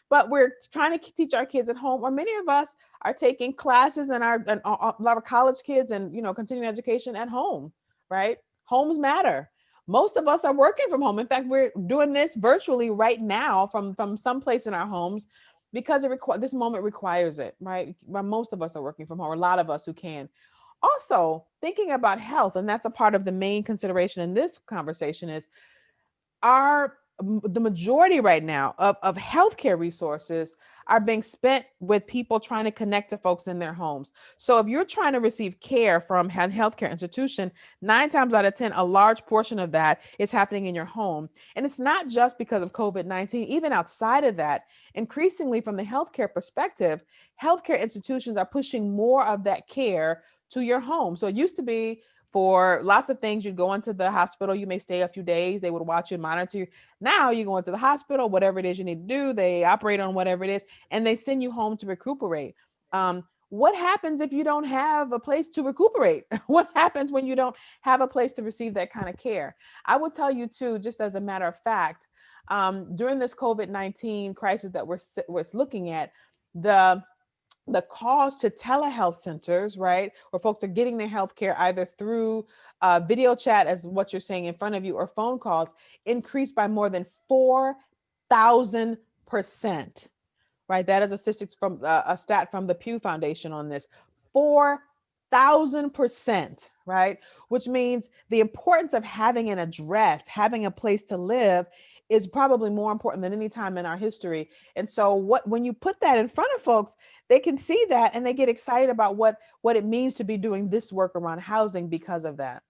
But we're trying to teach our kids at home, or many of us are taking classes and a lot of college kids and, continuing education at home, right? Homes matter. Most of us are working from home. In fact, we're doing this virtually right now from someplace in our homes because this moment requires it, right? Most of us are working from home, or a lot of us who can. Also, thinking about health, and that's a part of the main consideration in this conversation, is the majority right now of healthcare resources are being spent with people trying to connect to folks in their homes. So if you're trying to receive care from a healthcare institution, 9 times out of 10, a large portion of that is happening in your home. And it's not just because of COVID-19, even outside of that, increasingly from the healthcare perspective, healthcare institutions are pushing more of that care to your home. So it used to be, for lots of things, you'd go into the hospital, you may stay a few days, they would watch you and monitor you. Now you go into the hospital, whatever it is you need to do, they operate on whatever it is, and they send you home to recuperate. What happens if you don't have a place to recuperate? What happens when you don't have a place to receive that kind of care? I will tell you too, just as a matter of fact, during this COVID-19 crisis that we're looking at, the calls to telehealth centers, right, where folks are getting their health care either through video chat, as what you're saying in front of you, or phone calls, increased by more than 4,000%, right? That is a stat from the Pew Foundation on this. 4,000%, right? Which means the importance of having an address, having a place to live, is probably more important than any time in our history. And so when you put that in front of folks, they can see that and they get excited about what it means to be doing this work around housing because of that.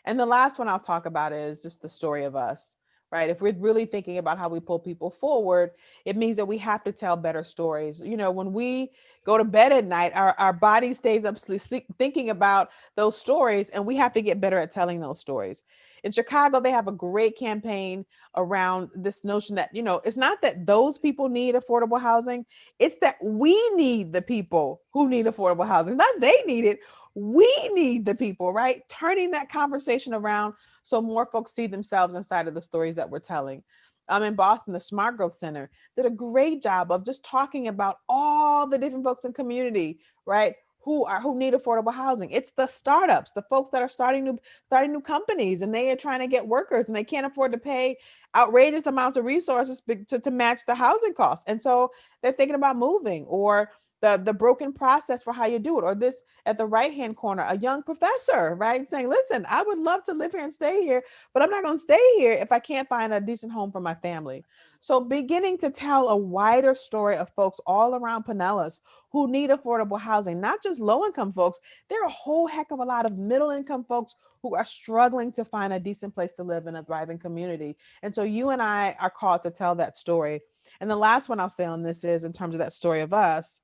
And the last one I'll talk about is just the story of us, right? If we're really thinking about how we pull people forward, it means that we have to tell better stories. When we go to bed at night, our body stays up thinking about those stories, and we have to get better at telling those stories. In Chicago, they have a great campaign around this notion that, it's not that those people need affordable housing, it's that we need the people who need affordable housing. Not they need it, we need the people, right? Turning that conversation around so more folks see themselves inside of the stories that we're telling. In Boston, the Smart Growth Center did a great job of just talking about all the different folks in community, right? Who need affordable housing. It's the startups, the folks that are starting new companies, and they are trying to get workers and they can't afford to pay outrageous amounts of resources to match the housing costs. And so they're thinking about moving, or the broken process for how you do it. Or this at the right-hand corner, a young professor, right, saying, listen, I would love to live here and stay here, but I'm not going to stay here if I can't find a decent home for my family. So beginning to tell a wider story of folks all around Pinellas who need affordable housing, not just low-income folks. There are a whole heck of a lot of middle-income folks who are struggling to find a decent place to live in a thriving community. And so you and I are called to tell that story. And the last one I'll say on this is, in terms of that story of us,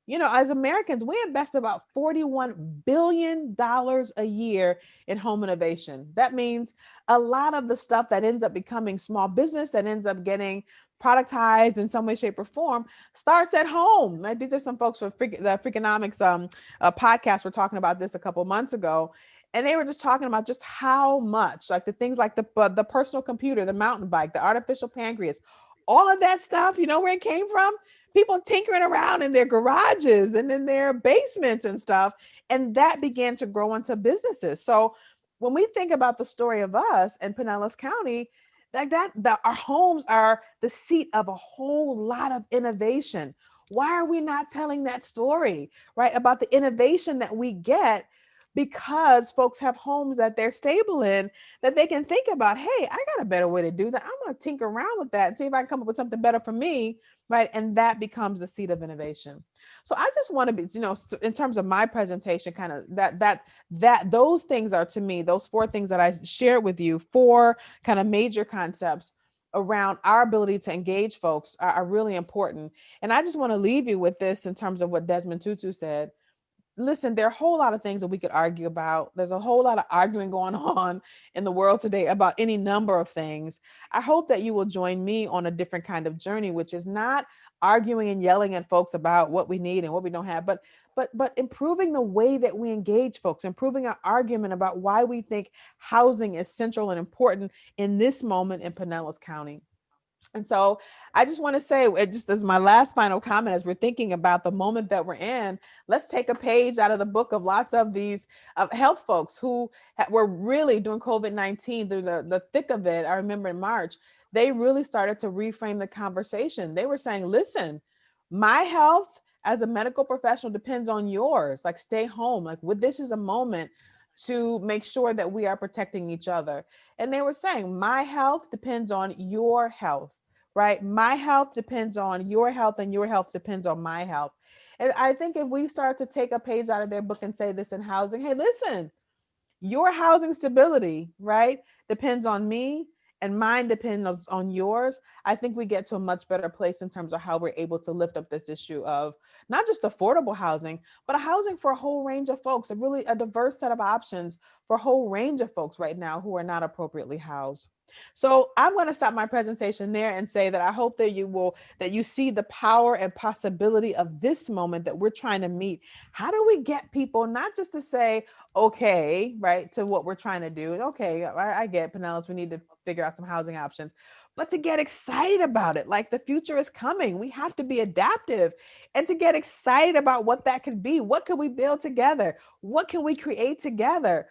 You know, as Americans, we invest about $41 billion a year in home innovation. That means a lot of the stuff that ends up becoming small business, that ends up getting productized in some way, shape, or form, starts at home. Right? These are some folks from the Freakonomics podcast were talking about this a couple months ago. And they were just talking about just how much, like the things like the personal computer, the mountain bike, the artificial pancreas, all of that stuff, you know where it came from? People tinkering around in their garages and in their basements and stuff. And that began to grow into businesses. So when we think about the story of us in Pinellas County, like that our homes are the seat of a whole lot of innovation. Why are we not telling that story, right? About the innovation that we get because folks have homes that they're stable in, that they can think about, hey, I got a better way to do that. I'm going to tinker around with that and see if I can come up with something better for me, right? And that becomes the seed of innovation. So I just want to be, you know, in terms of my presentation, kind of that those things are, to me, those 4 things that I shared with you, 4 kind of major concepts around our ability to engage folks are really important. And I just want to leave you with this in terms of what Desmond Tutu said. Listen, there are a whole lot of things that we could argue about. There's a whole lot of arguing going on in the world today about any number of things. I hope that you will join me on a different kind of journey, which is not arguing and yelling at folks about what we need and what we don't have, but improving the way that we engage folks, improving our argument about why we think housing is central and important in this moment in Pinellas County. And so I just want to say, just as my last final comment, as we're thinking about the moment that we're in, let's take a page out of the book of lots of these health folks who were really during COVID-19, through the thick of it. I remember in March, they really started to reframe the conversation. They were saying, listen, my health as a medical professional depends on yours. Like, stay home. Like, this is a moment to make sure that we are protecting each other. And they were saying, my health depends on your health, right? My health depends on your health, and your health depends on my health. And I think if we start to take a page out of their book and say this in housing, hey, listen, your housing stability, right, depends on me, and mine depends on yours. I think we get to a much better place in terms of how we're able to lift up this issue of not just affordable housing, but a housing for a whole range of folks, a diverse set of options for a whole range of folks right now who are not appropriately housed. So I'm going to stop my presentation there and say that I hope that you see the power and possibility of this moment that we're trying to meet. How do we get people not just to say, okay, right, to what we're trying to do? Okay, I get Pinellas, we need to figure out some housing options, but to get excited about it. Like, the future is coming. We have to be adaptive and to get excited about what that could be. What can we build together? What can we create together?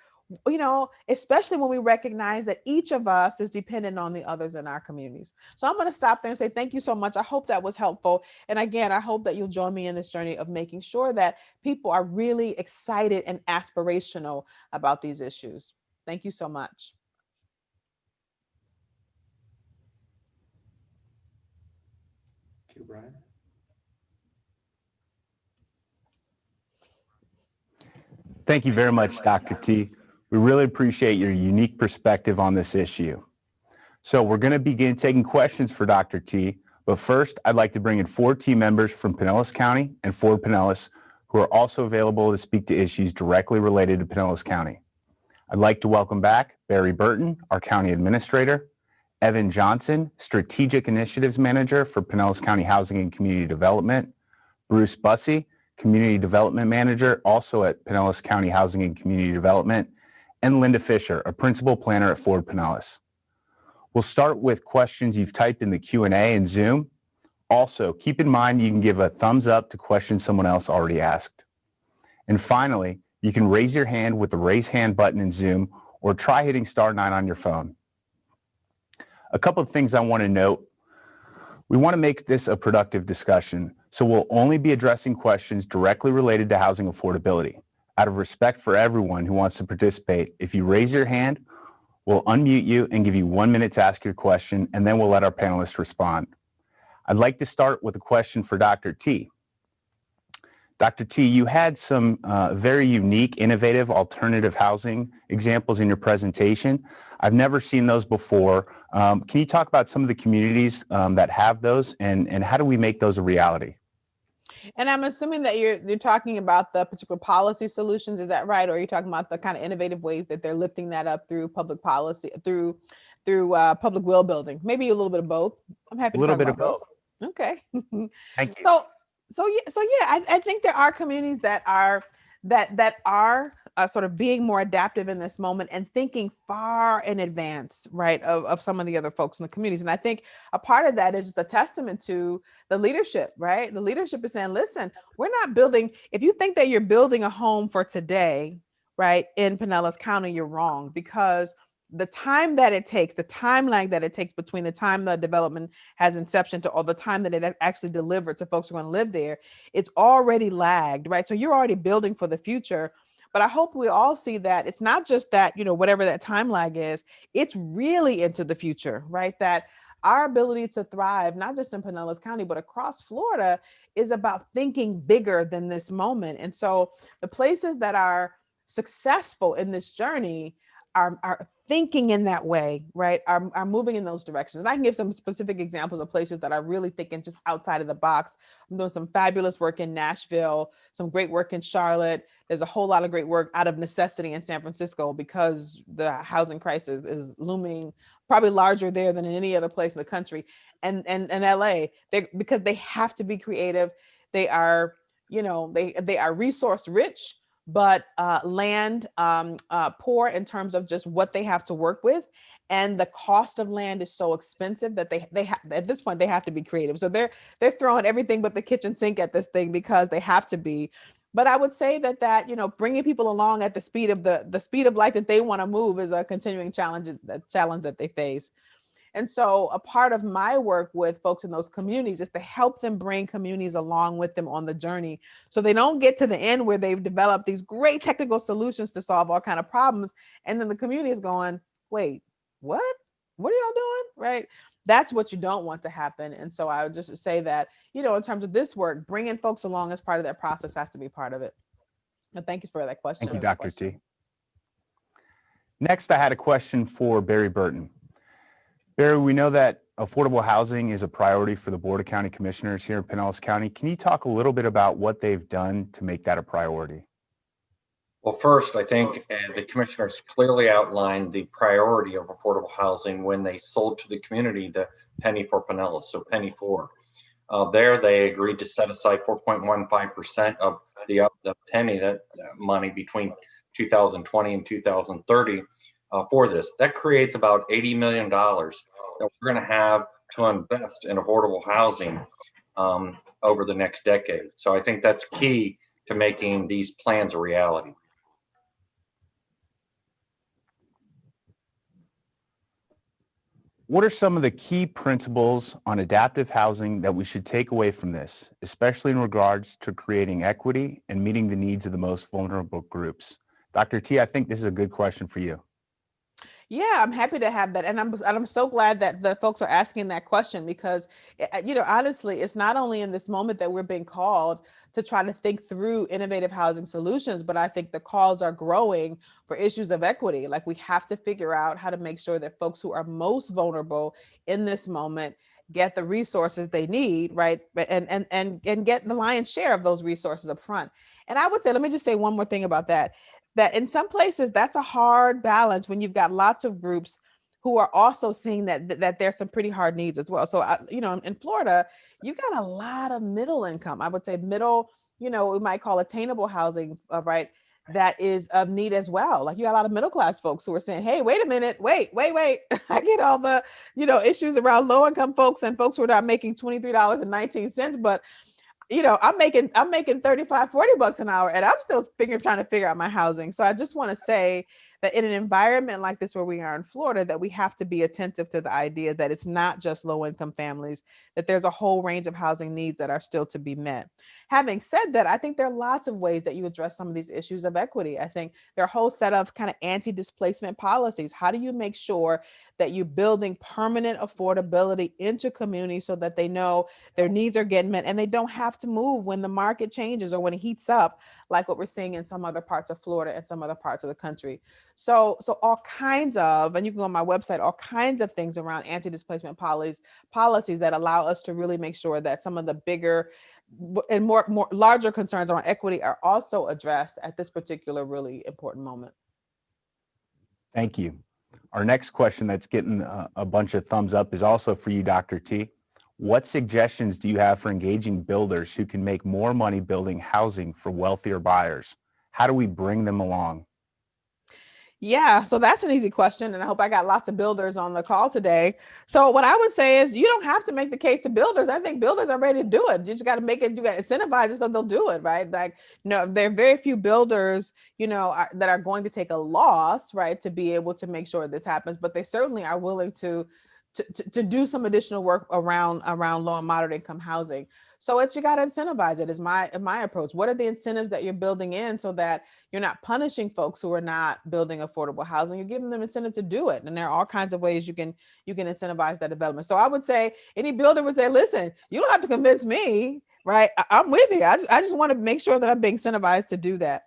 You know, especially when we recognize that each of us is dependent on the others in our communities. So I'm going to stop there and say thank you so much. I hope that was helpful. And again, I hope that you'll join me in this journey of making sure that people are really excited and aspirational about these issues. Thank you so much. Thank you, Brian. Thank you very much, Dr. T. We really appreciate your unique perspective on this issue. So we're going to begin taking questions for Dr. T, but first I'd like to bring in 4 team members from Pinellas County and Ford Pinellas who are also available to speak to issues directly related to Pinellas County. I'd like to welcome back Barry Burton, our County Administrator, Evan Johnson, Strategic Initiatives Manager for Pinellas County Housing and Community Development, Bruce Bussey, Community Development Manager, also at Pinellas County Housing and Community Development, and Linda Fisher, a Principal Planner at Ford Pinellas. We'll start with questions you've typed in the Q&A in Zoom. Also, keep in mind you can give a thumbs up to questions someone else already asked. And finally, you can raise your hand with the raise hand button in Zoom, or try hitting *9 on your phone. A couple of things I want to note. We want to make this a productive discussion, so we'll only be addressing questions directly related to housing affordability. Out of respect for everyone who wants to participate, if you raise your hand, we'll unmute you and give you 1 minute to ask your question, and then we'll let our panelists respond. I'd like to start with a question for Dr. T. Dr. T, you had some very unique, innovative, alternative housing examples in your presentation. I've never seen those before. Can you talk about some of the communities that have those, and how do we make those a reality? And I'm assuming that you're talking about the particular policy solutions. Is that right? Or are you talking about the kind of innovative ways that they're lifting that up through public policy, through public will building? Maybe a little bit of both. I'm happy A to little talk bit about of both. both. Okay. Thank you. I think there are communities that are sort of being more adaptive in this moment and thinking far in advance, right, of some of the other folks in the communities. And I think a part of that is just a testament to the leadership, right? The leadership is saying, listen, we're not building, if you think that you're building a home for today, right, in Pinellas County, you're wrong, because the time that it takes, the time lag that it takes between the time the development has inception to all the time that it actually delivered to folks who are going to live there, it's already lagged, right? So you're already building for the future. But I hope we all see that it's not just that, whatever that time lag is, it's really into the future, right? That our ability to thrive, not just in Pinellas County, but across Florida, is about thinking bigger than this moment. And so the places that are successful in this journey are thinking in that way, right? Are moving in those directions. And I can give some specific examples of places that are really thinking just outside of the box. I'm doing some fabulous work in Nashville, some great work in Charlotte. There's a whole lot of great work out of necessity in San Francisco because the housing crisis is looming probably larger there than in any other place in the country. And LA, because they have to be creative. They are, they are resource rich, but land poor in terms of just what they have to work with. And the cost of land is so expensive that they at this point, they have to be creative. So they're throwing everything but the kitchen sink at this thing because they have to be. But I would say that bringing people along at the speed of the speed of light that they want to move is a continuing challenge that they face. And so a part of my work with folks in those communities is to help them bring communities along with them on the journey. So they don't get to the end where they've developed these great technical solutions to solve all kinds of problems. And then the community is going, wait, what? What are y'all doing? Right? That's what you don't want to happen. And so I would just say that, in terms of this work, bringing folks along as part of that process has to be part of it. And thank you for that question. Thank you, Dr. T. Next, I had a question for Barry Burton. Barry, we know that affordable housing is a priority for the Board of County Commissioners here in Pinellas County. Can you talk a little bit about what they've done to make that a priority? Well, first, I think the commissioners clearly outlined the priority of affordable housing when they sold to the community the penny for Pinellas, so penny for. There, they agreed to set aside 4.15% of the penny money between 2020 and 2030 for this. That creates about $80 million that we're going to have to invest in affordable housing over the next decade. So I think that's key to making these plans a reality. What are some of the key principles on adaptive housing that we should take away from this, especially in regards to creating equity and meeting the needs of the most vulnerable groups? Dr. T, I think this is a good question for you. Yeah, I'm happy to have that. And I'm so glad that the folks are asking that question because, honestly, it's not only in this moment that we're being called to try to think through innovative housing solutions, but I think the calls are growing for issues of equity. Like we have to figure out how to make sure that folks who are most vulnerable in this moment get the resources they need, right? And get the lion's share of those resources up front. And I would say, let me just say one more thing about that in some places, that's a hard balance when you've got lots of groups who are also seeing that there's some pretty hard needs as well. So, in Florida, you got a lot of middle income, I would say middle, we might call attainable housing, right? That is of need as well. Like you got a lot of middle class folks who are saying, hey, wait a minute, wait. I get all the, issues around low income folks and folks who are not making $23.19, but I'm making 35, 40 bucks an hour and I'm still trying to figure out my housing. So I just want to say that in an environment like this where we are in Florida, that we have to be attentive to the idea that it's not just low income families, that there's a whole range of housing needs that are still to be met. Having said that, I think there are lots of ways that you address some of these issues of equity. I think there are a whole set of kind of anti-displacement policies. How do you make sure that you're building permanent affordability into communities so that they know their needs are getting met and they don't have to move when the market changes or when it heats up, like what we're seeing in some other parts of Florida and some other parts of the country. So all kinds of, and you can go on my website, all kinds of things around anti-displacement policies that allow us to really make sure that some of the bigger and more larger concerns around equity are also addressed at this particular really important moment. Thank you. Our next question that's getting a bunch of thumbs up is also for you, Dr. T. What suggestions do you have for engaging builders who can make more money building housing for wealthier buyers? How do we bring them along? Yeah, so that's an easy question. And I hope I got lots of builders on the call today. So what I would say is you don't have to make the case to builders. I think builders are ready to do it. You just got to make it, you got to incentivize it so they'll do it, right? Like, there are very few builders, that are going to take a loss, right, to be able to make sure this happens, but they certainly are willing to do some additional work around low and moderate income housing. So you got to incentivize it is my approach. What are the incentives that you're building in so that you're not punishing folks who are not building affordable housing? You're giving them incentive to do it. And there are all kinds of ways you can incentivize that development. So I would say any builder would say, listen, you don't have to convince me, right? I'm with you. I just want to make sure that I'm being incentivized to do that.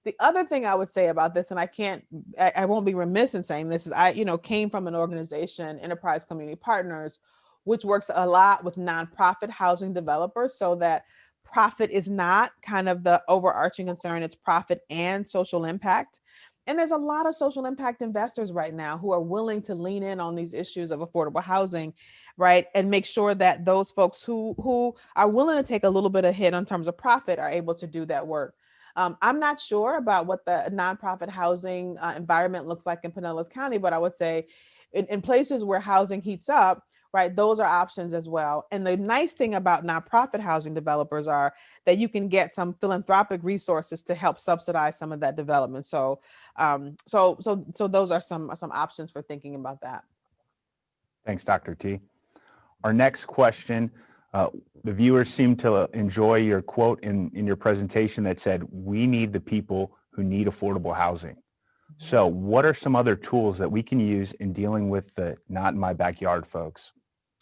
The other thing I would say about this, and I won't be remiss in saying this, is I came from an organization, Enterprise Community Partners, which works a lot with nonprofit housing developers so that profit is not kind of the overarching concern, it's profit and social impact. And there's a lot of social impact investors right now who are willing to lean in on these issues of affordable housing, right? And make sure that those folks who are willing to take a little bit of hit in terms of profit are able to do that work. I'm not sure about what the nonprofit housing environment looks like in Pinellas County, but I would say in places where housing heats up, right, those are options as well. And the nice thing about nonprofit housing developers are that you can get some philanthropic resources to help subsidize some of that development. So, so those are some options for thinking about that. Thanks, Dr. T. Our next question, the viewers seem to enjoy your quote in your presentation that said, "We need the people who need affordable housing." So what are some other tools that we can use in dealing with the not in my backyard folks?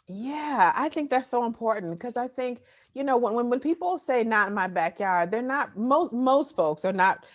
Yeah, I think that's so important because I think, when people say not in my backyard, they're not, most folks are not,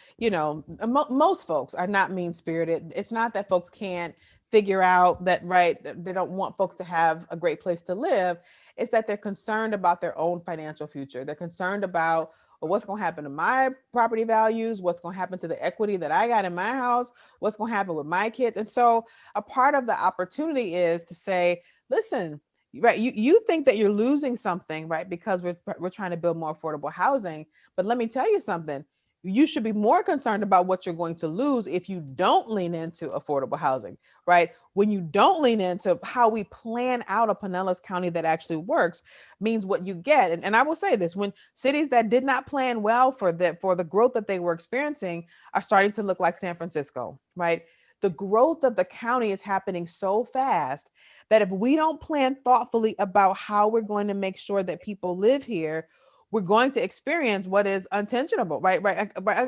most folks are not mean spirited. It's not that folks can't figure out that, right, they don't want folks to have a great place to live. It's that they're concerned about their own financial future. They're concerned about, well, what's going to happen to my property values? What's going to happen to the equity that I got in my house? What's going to happen with my kids? And so a part of the opportunity is to say, listen, right, you think that you're losing something, right, because we're trying to build more affordable housing, but let me tell you something, you should be more concerned about what you're going to lose if you don't lean into affordable housing, right? When you don't lean into how we plan out a Pinellas County that actually works, means what you get. And I will say this, when cities that did not plan well for the growth that they were experiencing are starting to look like San Francisco, right? The growth of the county is happening so fast that if we don't plan thoughtfully about how we're going to make sure that people live here, we're going to experience what is unintentional, right,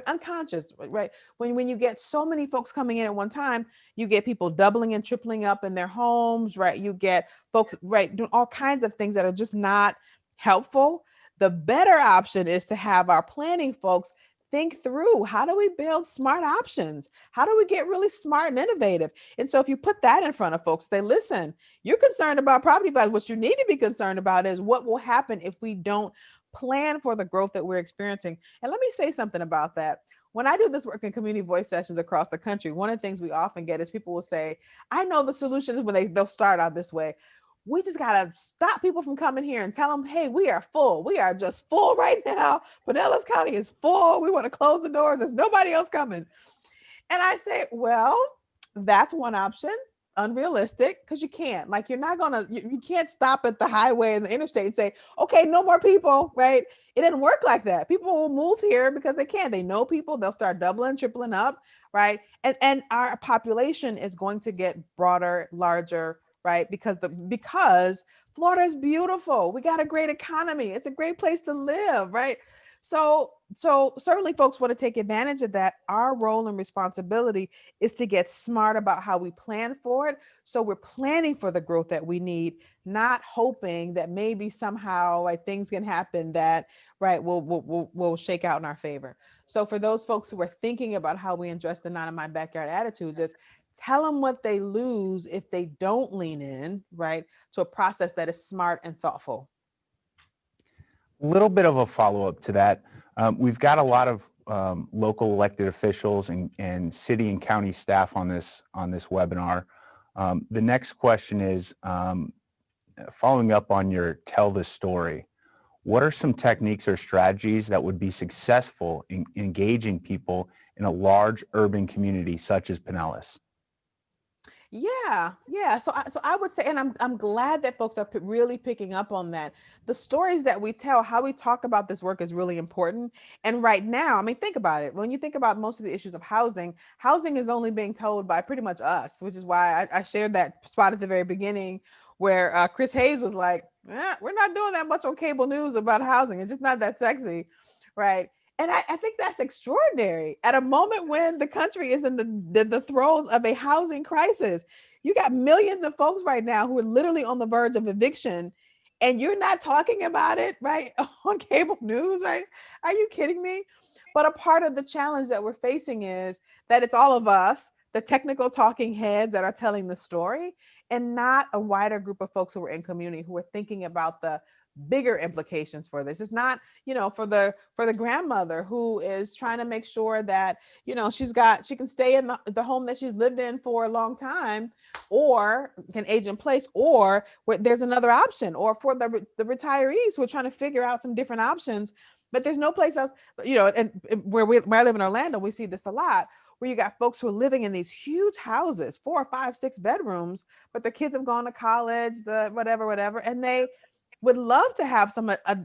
unconscious, right? When you get so many folks coming in at one time, you get people doubling and tripling up in their homes, right? You get folks, right, doing all kinds of things that are just not helpful. The better option is to have our planning folks think through, how do we build smart options? How do we get really smart and innovative? And so if you put that in front of folks, they listen, you're concerned about property values. What you need to be concerned about is what will happen if we don't plan for the growth that we're experiencing. And let me say something about that. When I do this work in community voice sessions across the country, one of the things we often get is people will say, I know the solution is when they'll start out this way. We just got to stop people from coming here and tell them, hey, we are full. We are just full right now. Pinellas County is full. We want to close the doors. There's nobody else coming. And I say, well, that's one option. Unrealistic, because you can't, like, you're not gonna, you can't stop at the highway and the interstate and say, okay, no more people, right? It didn't work like that. People will move here because they can. They know people. They'll start doubling, tripling up, right? And our population is going to get broader, larger, right? Because Florida is beautiful. We got a great economy. It's a great place to live, right? So certainly folks want to take advantage of that. Our role and responsibility is to get smart about how we plan for it. So we're planning for the growth that we need, not hoping that maybe somehow, like, things can happen that, right, will shake out in our favor. So for those folks who are thinking about how we address the not in my backyard attitudes, is tell them what they lose if they don't lean in, right, to a process that is smart and thoughtful. little bit of a follow-up to that. We've got a lot of local elected officials and city and county staff on this webinar. The next question is, following up on your tell the story, what are some techniques or strategies that would be successful in engaging people in a large urban community such as Pinellas? Yeah. So I would say, and I'm glad that folks are really picking up on that. The stories that we tell, how we talk about this work is really important. And right now, I mean, think about it. When you think about most of the issues of housing is only being told by pretty much us, which is why I shared that spot at the very beginning where Chris Hayes was like, we're not doing that much on cable news about housing. It's just not that sexy, right? And I think that's extraordinary at a moment when the country is in the throes of a housing crisis. You got millions of folks right now who are literally on the verge of eviction, and you're not talking about it, right, on cable news, right? Are you kidding me? But a part of the challenge that we're facing is that it's all of us, the technical talking heads that are telling the story, and not a wider group of folks who are in community who are thinking about the bigger implications for this. It's not, for the grandmother who is trying to make sure that, she can stay in the home that she's lived in for a long time, or can age in place, or there's another option, or for the retirees who are trying to figure out some different options, but there's no place else, and where I live in Orlando, we see this a lot, where you got folks who are living in these huge houses, 4, 5, 6 bedrooms, but their kids have gone to college, whatever, and they would love to have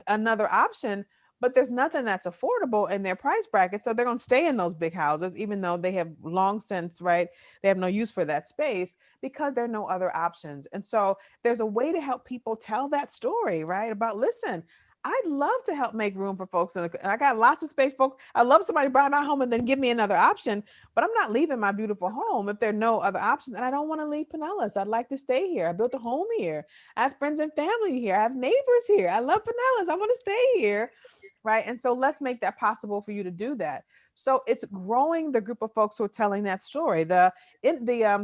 another option, but there's nothing that's affordable in their price bracket. So they're going to stay in those big houses, even though they have long since, right, they have no use for that space because there are no other options. And so there's a way to help people tell that story, right? About, listen, I'd love to help make room for folks. And I got lots of space, folks. I'd love somebody to buy my home and then give me another option, but I'm not leaving my beautiful home if there are no other options. And I don't want to leave Pinellas. I'd like to stay here. I built a home here. I have friends and family here. I have neighbors here. I love Pinellas. I want to stay here. Right. And so let's make that possible for you to do that. So it's growing the group of folks who are telling that story. The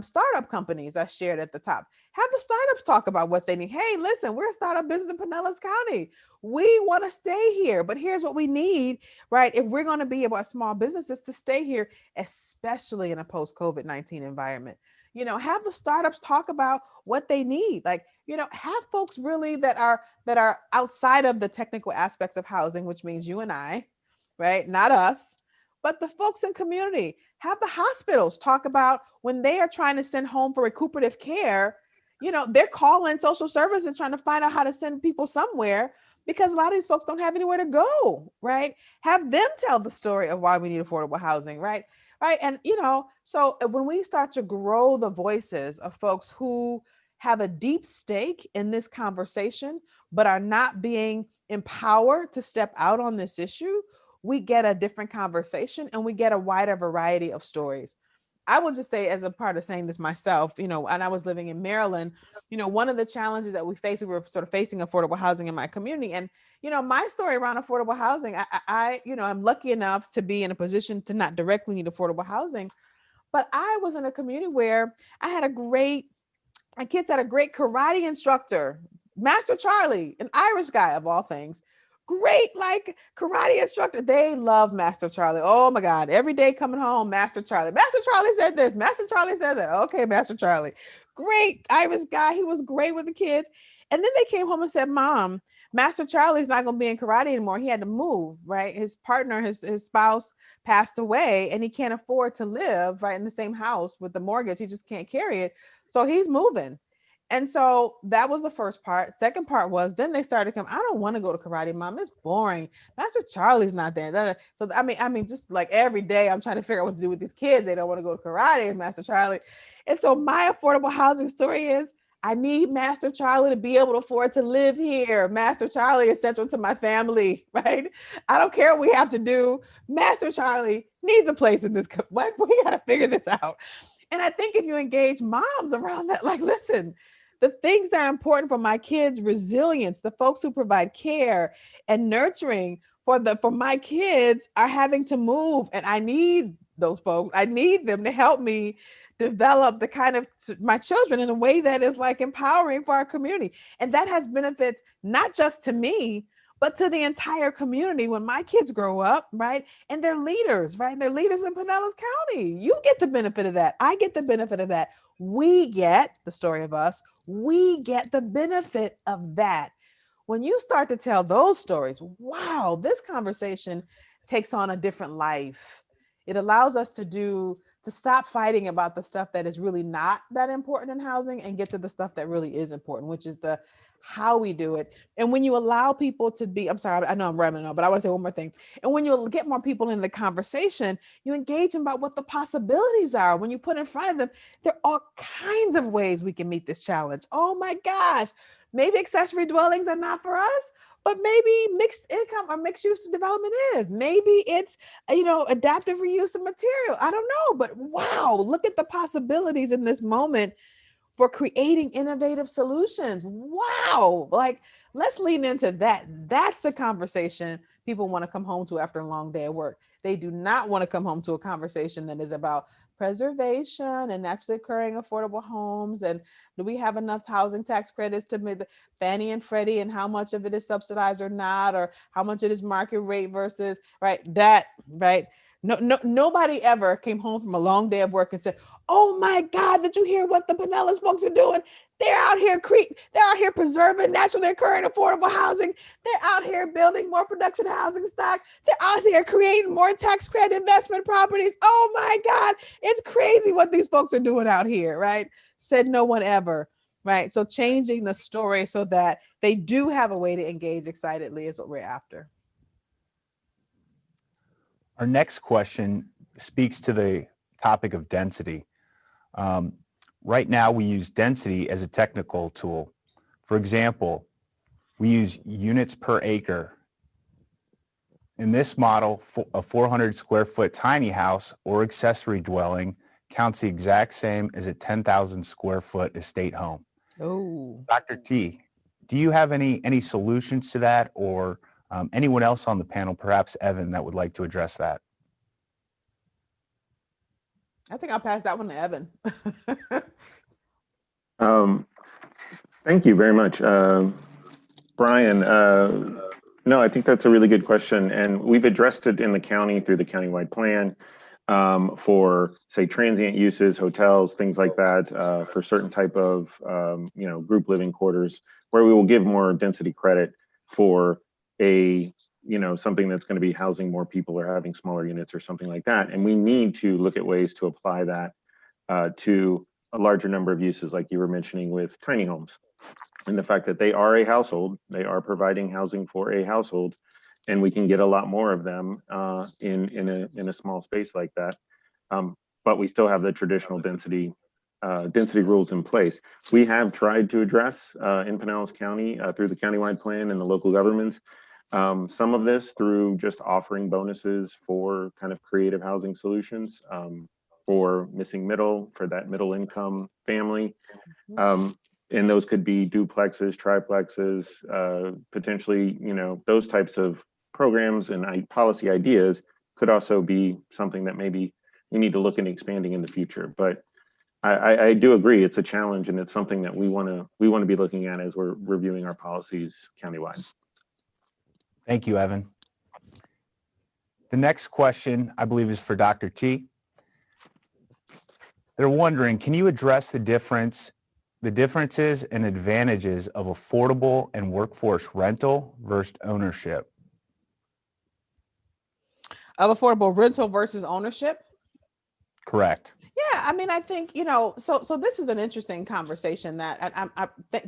startup companies I shared at the top, have the startups talk about what they need. Hey, listen, we're a startup business in Pinellas County. We want to stay here, but here's what we need, right? If we're going to be about small businesses to stay here, especially in a post-COVID-19 environment, have the startups talk about what they need. Like, have folks really that are outside of the technical aspects of housing, which means you and I, right? Not us, but the folks in community. Have the hospitals talk about when they are trying to send home for recuperative care, they're calling social services trying to find out how to send people somewhere because a lot of these folks don't have anywhere to go, right? Have them tell the story of why we need affordable housing, right? Right. And, so when we start to grow the voices of folks who have a deep stake in this conversation, but are not being empowered to step out on this issue, we get a different conversation and we get a wider variety of stories. I will just say, as a part of saying this myself, and I was living in Maryland, one of the challenges that we were sort of facing affordable housing in my community. And, my story around affordable housing, I'm lucky enough to be in a position to not directly need affordable housing, but I was in a community where my kids had a great karate instructor, Master Charlie, an Irish guy of all things. Great, like, karate instructor. They love Master Charlie. Oh my God. Every day coming home, Master Charlie. Master Charlie said this. Master Charlie said that. Okay, Master Charlie. Great Irish guy. He was great with the kids. And then they came home and said, Mom, Master Charlie's not going to be in karate anymore. He had to move, right? His partner, his spouse passed away, and he can't afford to live right in the same house with the mortgage. He just can't carry it. So he's moving. And so that was the first part. Second part was, then they started to come, I don't want to go to karate, Mom. It's boring. Master Charlie's not there. So, I mean, just like every day I'm trying to figure out what to do with these kids. They don't want to go to karate with Master Charlie. And so my affordable housing story is, I need Master Charlie to be able to afford to live here. Master Charlie is central to my family, right? I don't care what we have to do. Master Charlie needs a place in this. We got to figure this out. And I think if you engage moms around that, like, listen, the things that are important for my kids' resilience, the folks who provide care and nurturing for my kids are having to move. And I need those folks. I need them to help me develop the kind of my children in a way that is like empowering for our community. And that has benefits, not just to me, but to the entire community when my kids grow up, right? And they're leaders, right? They're leaders in Pinellas County. You get the benefit of that. I get the benefit of that. We get the story of us. We get the benefit of that. When you start to tell those stories, wow, this conversation takes on a different life. It allows us to stop fighting about the stuff that is really not that important in housing and get to the stuff that really is important, which is the how we do it. And when you allow people to be, I'm sorry, I know I'm rambling on, but I want to say one more thing. And when you get more people in the conversation, you engage them about what the possibilities are. When you put in front of them, there are all kinds of ways we can meet this challenge. Oh my gosh, maybe accessory dwellings are not for us, but maybe mixed income or mixed use development is. Maybe it's, adaptive reuse of material. I don't know, but wow, look at the possibilities in this moment for creating innovative solutions. Wow, like let's lean into that. That's the conversation people want to come home to after a long day of work. They do not want to come home to a conversation that is about preservation and naturally occurring affordable homes. And do we have enough housing tax credits to meet the Fannie and Freddie, and how much of it is subsidized or not, or how much it is market rate versus, right? That, right? Nobody ever came home from a long day of work and said, oh my God, did you hear what the Pinellas folks are doing? They're out here preserving naturally occurring affordable housing. They're out here building more production housing stock. They're out here creating more tax credit investment properties. Oh my God, it's crazy what these folks are doing out here, right? Said no one ever, right? So changing the story so that they do have a way to engage excitedly is what we're after. Our next question speaks to the topic of density. Right now, we use density as a technical tool. For example, we use units per acre. In this model, a 400 square foot tiny house or accessory dwelling counts the exact same as a 10,000 square foot estate home. Oh, Dr. T, do you have any solutions to that, or anyone else on the panel, perhaps Evan, that would like to address that? I think I'll pass that one to Evan. Thank you very much. Brian, no, I think that's a really good question. And we've addressed it in the county through the countywide plan for, say, transient uses, hotels, things like that, for certain type of, group living quarters, where we will give more density credit for something that's going to be housing more people or having smaller units or something like that. And we need to look at ways to apply that to a larger number of uses, like you were mentioning with tiny homes, and the fact that they are a household, they are providing housing for a household, and we can get a lot more of them in a small space like that. But we still have the traditional density rules in place. We have tried to address in Pinellas County through the countywide plan and the local governments some of this through just offering bonuses for kind of creative housing solutions for missing middle, for that middle income family. And those could be duplexes, triplexes, potentially, those types of programs and policy ideas could also be something that maybe we need to look at expanding in the future. But I do agree it's a challenge, and it's something that we want to be looking at as we're reviewing our policies countywide. Thank you, Evan. The next question, I believe, is for Dr. T. They're wondering, can you address the differences and advantages of affordable and workforce rental versus ownership? Of affordable rental versus ownership? Correct. Yeah, I mean, I think, so this is an interesting conversation that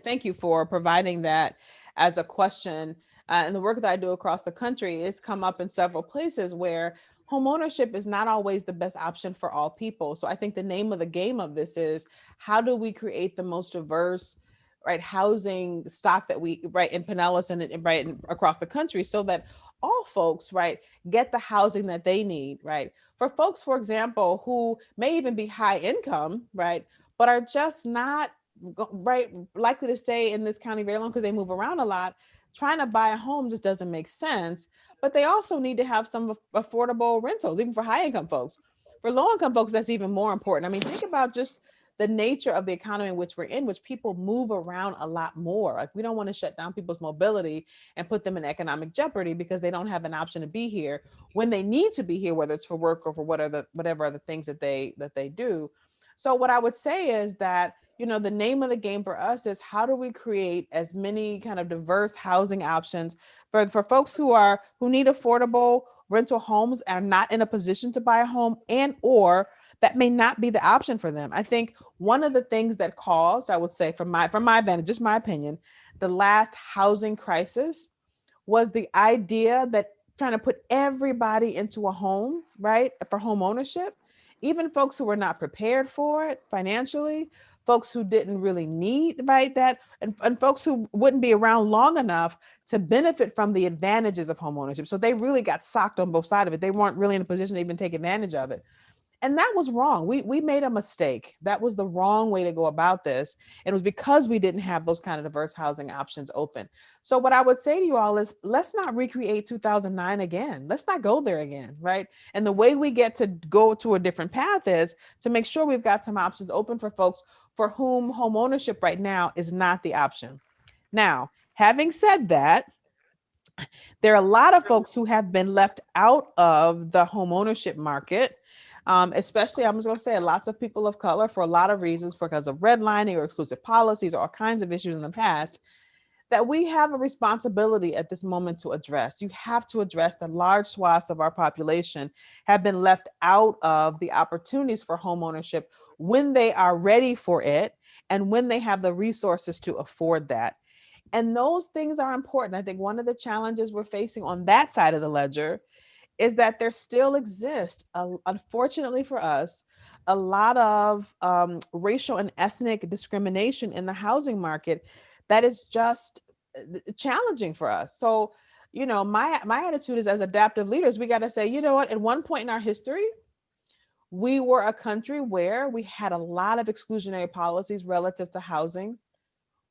thank you for providing that as a question. And the work that I do across the country, it's come up in several places where homeownership is not always the best option for all people. So I think the name of the game of this is, how do we create the most diverse, right, housing stock that we, right, in Pinellas and right across the country, so that all folks, right, get the housing that they need, right? For folks, for example, who may even be high income, right, but are just not, right, likely to stay in this county very long because they move around a lot. Trying to buy a home just doesn't make sense, but they also need to have some affordable rentals, even for high income folks. For low income folks, that's even more important. I mean, think about just the nature of the economy in which we're in, which people move around a lot more. Like, we don't want to shut down people's mobility and put them in economic jeopardy because they don't have an option to be here when they need to be here, whether it's for work or for whatever other things that they do. So what I would say is that, the name of the game for us is, how do we create as many kind of diverse housing options for folks who need affordable rental homes and not in a position to buy a home, and or that may not be the option for them. I think one of the things that caused, I would say from my vantage, just my opinion, the last housing crisis was the idea that trying to put everybody into a home, right, for home ownership, even folks who were not prepared for it financially, folks who didn't really need, right, that, and folks who wouldn't be around long enough to benefit from the advantages of home ownership. So they really got socked on both sides of it. They weren't really in a position to even take advantage of it. And that was wrong. We made a mistake. That was the wrong way to go about this. And it was because we didn't have those kind of diverse housing options open. So what I would say to you all is, let's not recreate 2009 again. Let's not go there again, right? And the way we get to go to a different path is to make sure we've got some options open for folks for whom home ownership right now is not the option. Now, having said that, there are a lot of folks who have been left out of the home ownership market. Especially, I'm just going to say, lots of people of color, for a lot of reasons, because of redlining or exclusive policies or all kinds of issues in the past, that we have a responsibility at this moment to address. You have to address that large swaths of our population have been left out of the opportunities for home ownership when they are ready for it and when they have the resources to afford that. And those things are important. I think one of the challenges we're facing on that side of the ledger is that there still exists, unfortunately for us, a lot of racial and ethnic discrimination in the housing market that is just challenging for us. So, my attitude is, as adaptive leaders, we got to say, you know what, at one point in our history, we were a country where we had a lot of exclusionary policies relative to housing,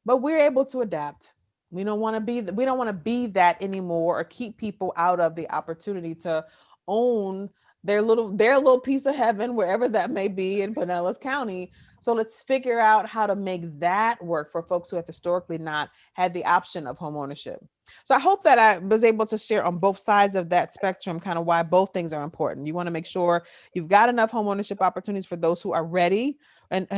but we're able to adapt. We don't want to be that anymore, or keep people out of the opportunity to own their little piece of heaven, wherever that may be in Pinellas County. So let's figure out how to make that work for folks who have historically not had the option of home ownership. So I hope that I was able to share on both sides of that spectrum kind of why both things are important. You want to make sure you've got enough home ownership opportunities for those who are ready and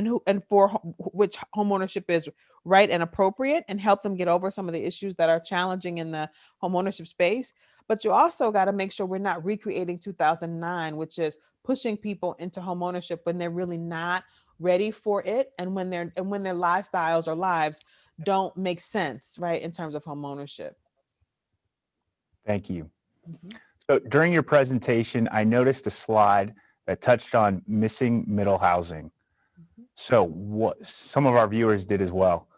for which home ownership is right and appropriate, and help them get over some of the issues that are challenging in the home ownership space. But you also got to make sure we're not recreating 2009, which is pushing people into home ownership when they're really not ready for it, and when their lifestyles or lives don't make sense, right, in terms of home ownership. Thank you. So during your presentation, I noticed a slide that touched on missing middle housing. So what some of our viewers did as well.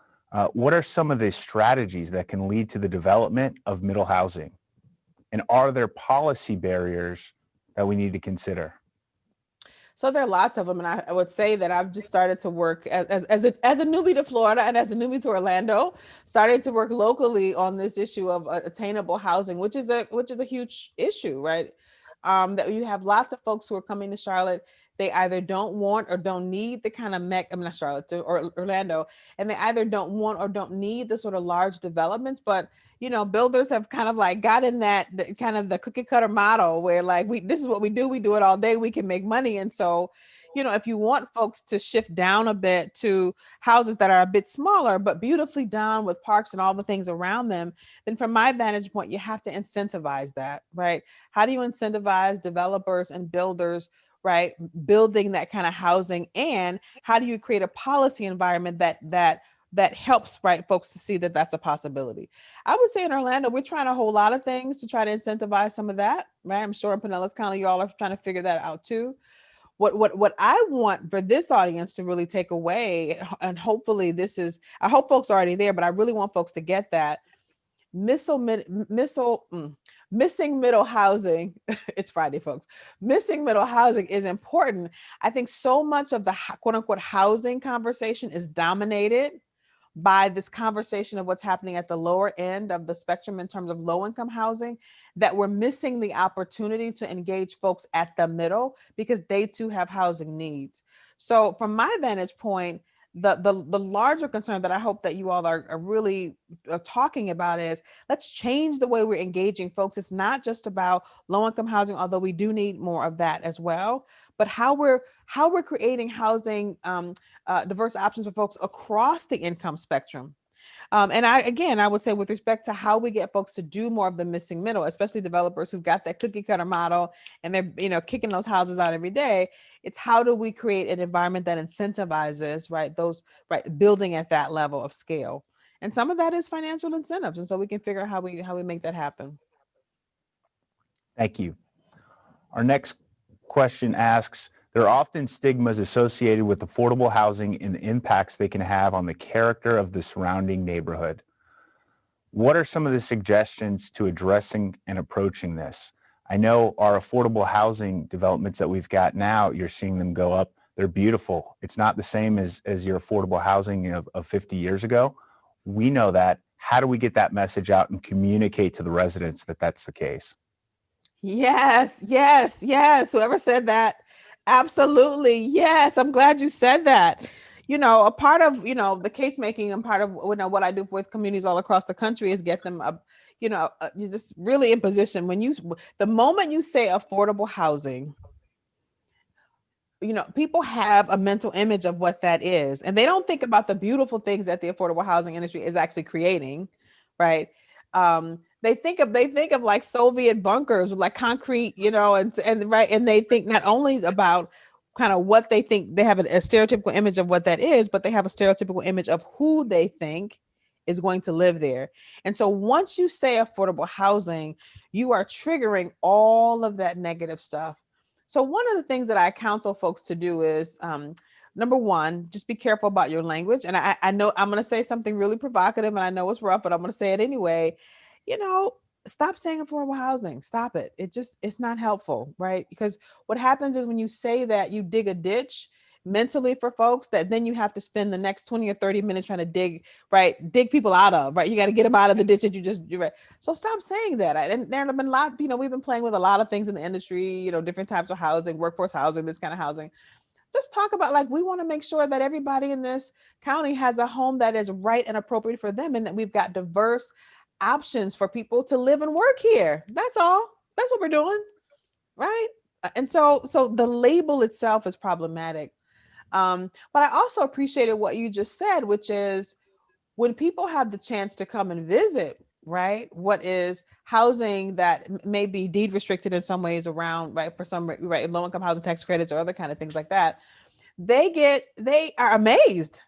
What are some of the strategies that can lead to the development of middle housing? And are there policy barriers that we need to consider? So there are lots of them, and I would say that I've just started to work as a newbie to Florida and as a newbie to Orlando, started to work locally on this issue of attainable housing, which is a huge issue, right? That you have lots of folks who are coming to Charlotte. They either don't want or don't need the kind of not Charlotte or Orlando, and they either don't want or don't need the sort of large developments. But builders have kind of like gotten that kind of the cookie cutter model where like this is what we do it all day, we can make money. And so, if you want folks to shift down a bit to houses that are a bit smaller but beautifully done with parks and all the things around them, then from my vantage point, you have to incentivize that, right? How do you incentivize developers and builders, right, building that kind of housing? And how do you create a policy environment that helps, right, folks to see that that's a possibility? I would say in Orlando, we're trying a whole lot of things to try to incentivize some of that, right? I'm sure in Pinellas County, y'all are trying to figure that out too. What I want for this audience to really take away, and hopefully I hope folks are already there, but I really want folks to get that missing middle housing. It's Friday, folks. Missing middle housing is important. I think so much of the quote unquote housing conversation is dominated by this conversation of what's happening at the lower end of the spectrum in terms of low-income housing, that we're missing the opportunity to engage folks at the middle because they too have housing needs. So from my vantage point, the larger concern that I hope that you all are really talking about is, let's change the way we're engaging folks. It's not just about low-income housing, although we do need more of that as well, but how we're creating housing, diverse options for folks across the income spectrum. And I would say with respect to how we get folks to do more of the missing middle, especially developers who've got that cookie cutter model and they're, kicking those houses out every day. It's how do we create an environment that incentivizes, building at that level of scale. And some of that is financial incentives. And so we can figure out how we make that happen. Thank you. Our next question asks, there are often stigmas associated with affordable housing and the impacts they can have on the character of the surrounding neighborhood. What are some of the suggestions to addressing and approaching this? I know our affordable housing developments that we've got now, you're seeing them go up. They're beautiful. It's not the same as your affordable housing of 50 years ago. We know that. How do we get that message out and communicate to the residents that that's the case? Yes. Whoever said that. Absolutely. Yes. I'm glad you said that. A part of, the case making and part of what I do with communities all across the country is get them you're just really in position the moment you say affordable housing, people have a mental image of what that is, and they don't think about the beautiful things that the affordable housing industry is actually creating, right? They think of like Soviet bunkers with like concrete, and they think not only about kind of what they think, they have a stereotypical image of what that is, but they have a stereotypical image of who they think is going to live there. And so once you say affordable housing, you are triggering all of that negative stuff. So one of the things that I counsel folks to do is, number one, just be careful about your language. And I know I'm going to say something really provocative, and I know it's rough, but I'm going to say it anyway. Stop saying affordable housing. Stop it. It's not helpful, right? Because what happens is when you say that, you dig a ditch mentally for folks that then you have to spend the next 20 or 30 minutes trying to dig people out of, right? You got to get them out of the ditch that you're right. So stop saying that. And there have been a lot, we've been playing with a lot of things in the industry, different types of housing, workforce housing, this kind of housing. Just talk about we want to make sure that everybody in this county has a home that is right and appropriate for them, and that we've got diverse options for people to live and work here. That's all. That's what we're doing, right? And so the label itself is problematic. But I also appreciated what you just said, which is when people have the chance to come and visit, right? What is housing that may be deed restricted in some ways around, right? For some, right, low-income housing tax credits or other kind of things like that. They are amazed,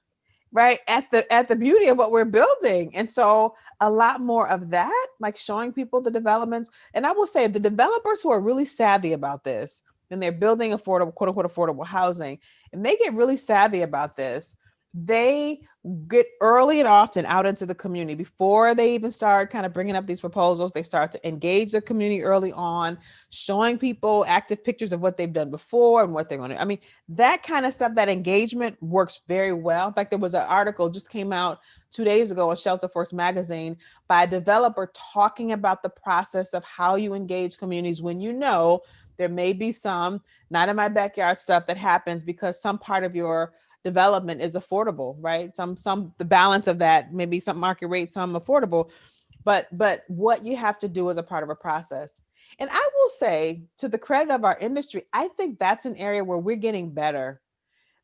right, at the beauty of what we're building. And so a lot more of that, like showing people the developments. And I will say the developers who are really savvy about this, and they're building affordable, quote unquote, affordable housing, and they get really savvy about this, they get early and often out into the community before they even start kind of bringing up these proposals. They start to engage the community early on, showing people active pictures of what they've done before and what they're going to, that kind of stuff, that engagement works very well. In fact, there was an article just came out 2 days ago on Shelter Force magazine by a developer talking about the process of how you engage communities when there may be some not in my backyard stuff that happens because some part of your development is affordable, right? The balance of that, maybe some market rate, some affordable, but what you have to do is a part of a process. And I will say, to the credit of our industry, I think that's an area where we're getting better.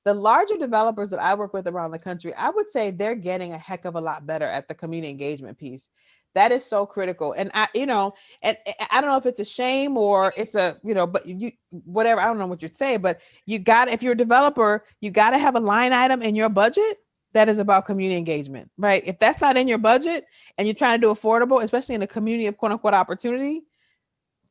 The larger developers that I work with around the country, I would say they're getting a heck of a lot better at the community engagement piece. That is so critical. And I don't know if it's a shame or it's but whatever, I don't know what you'd say, but if you're a developer, you got to have a line item in your budget that is about community engagement, right? If that's not in your budget and you're trying to do affordable, especially in a community of quote unquote opportunity,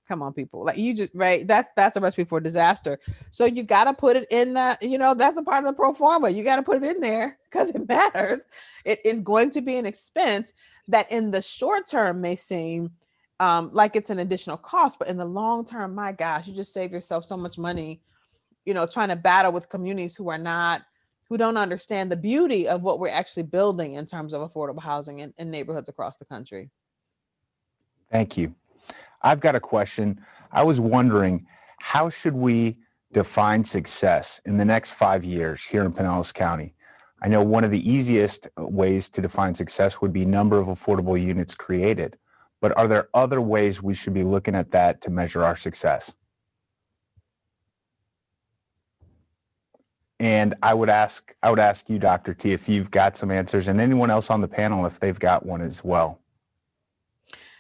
come on, people, right? That's a recipe for disaster. So you got to put it in that's a part of the pro forma. You got to put it in there because it matters. It is going to be an expense that in the short term may seem like it's an additional cost, but in the long term, my gosh, you just save yourself so much money, trying to battle with communities who are not who don't understand the beauty of what we're actually building in terms of affordable housing in neighborhoods across the country. Thank you. I've got a question. I was wondering, how should we define success in the next 5 years here in Pinellas County? I know one of the easiest ways to define success would be number of affordable units created, but are there other ways we should be looking at that to measure our success? And I would ask you, Dr. T, if you've got some answers, and anyone else on the panel if they've got one as well.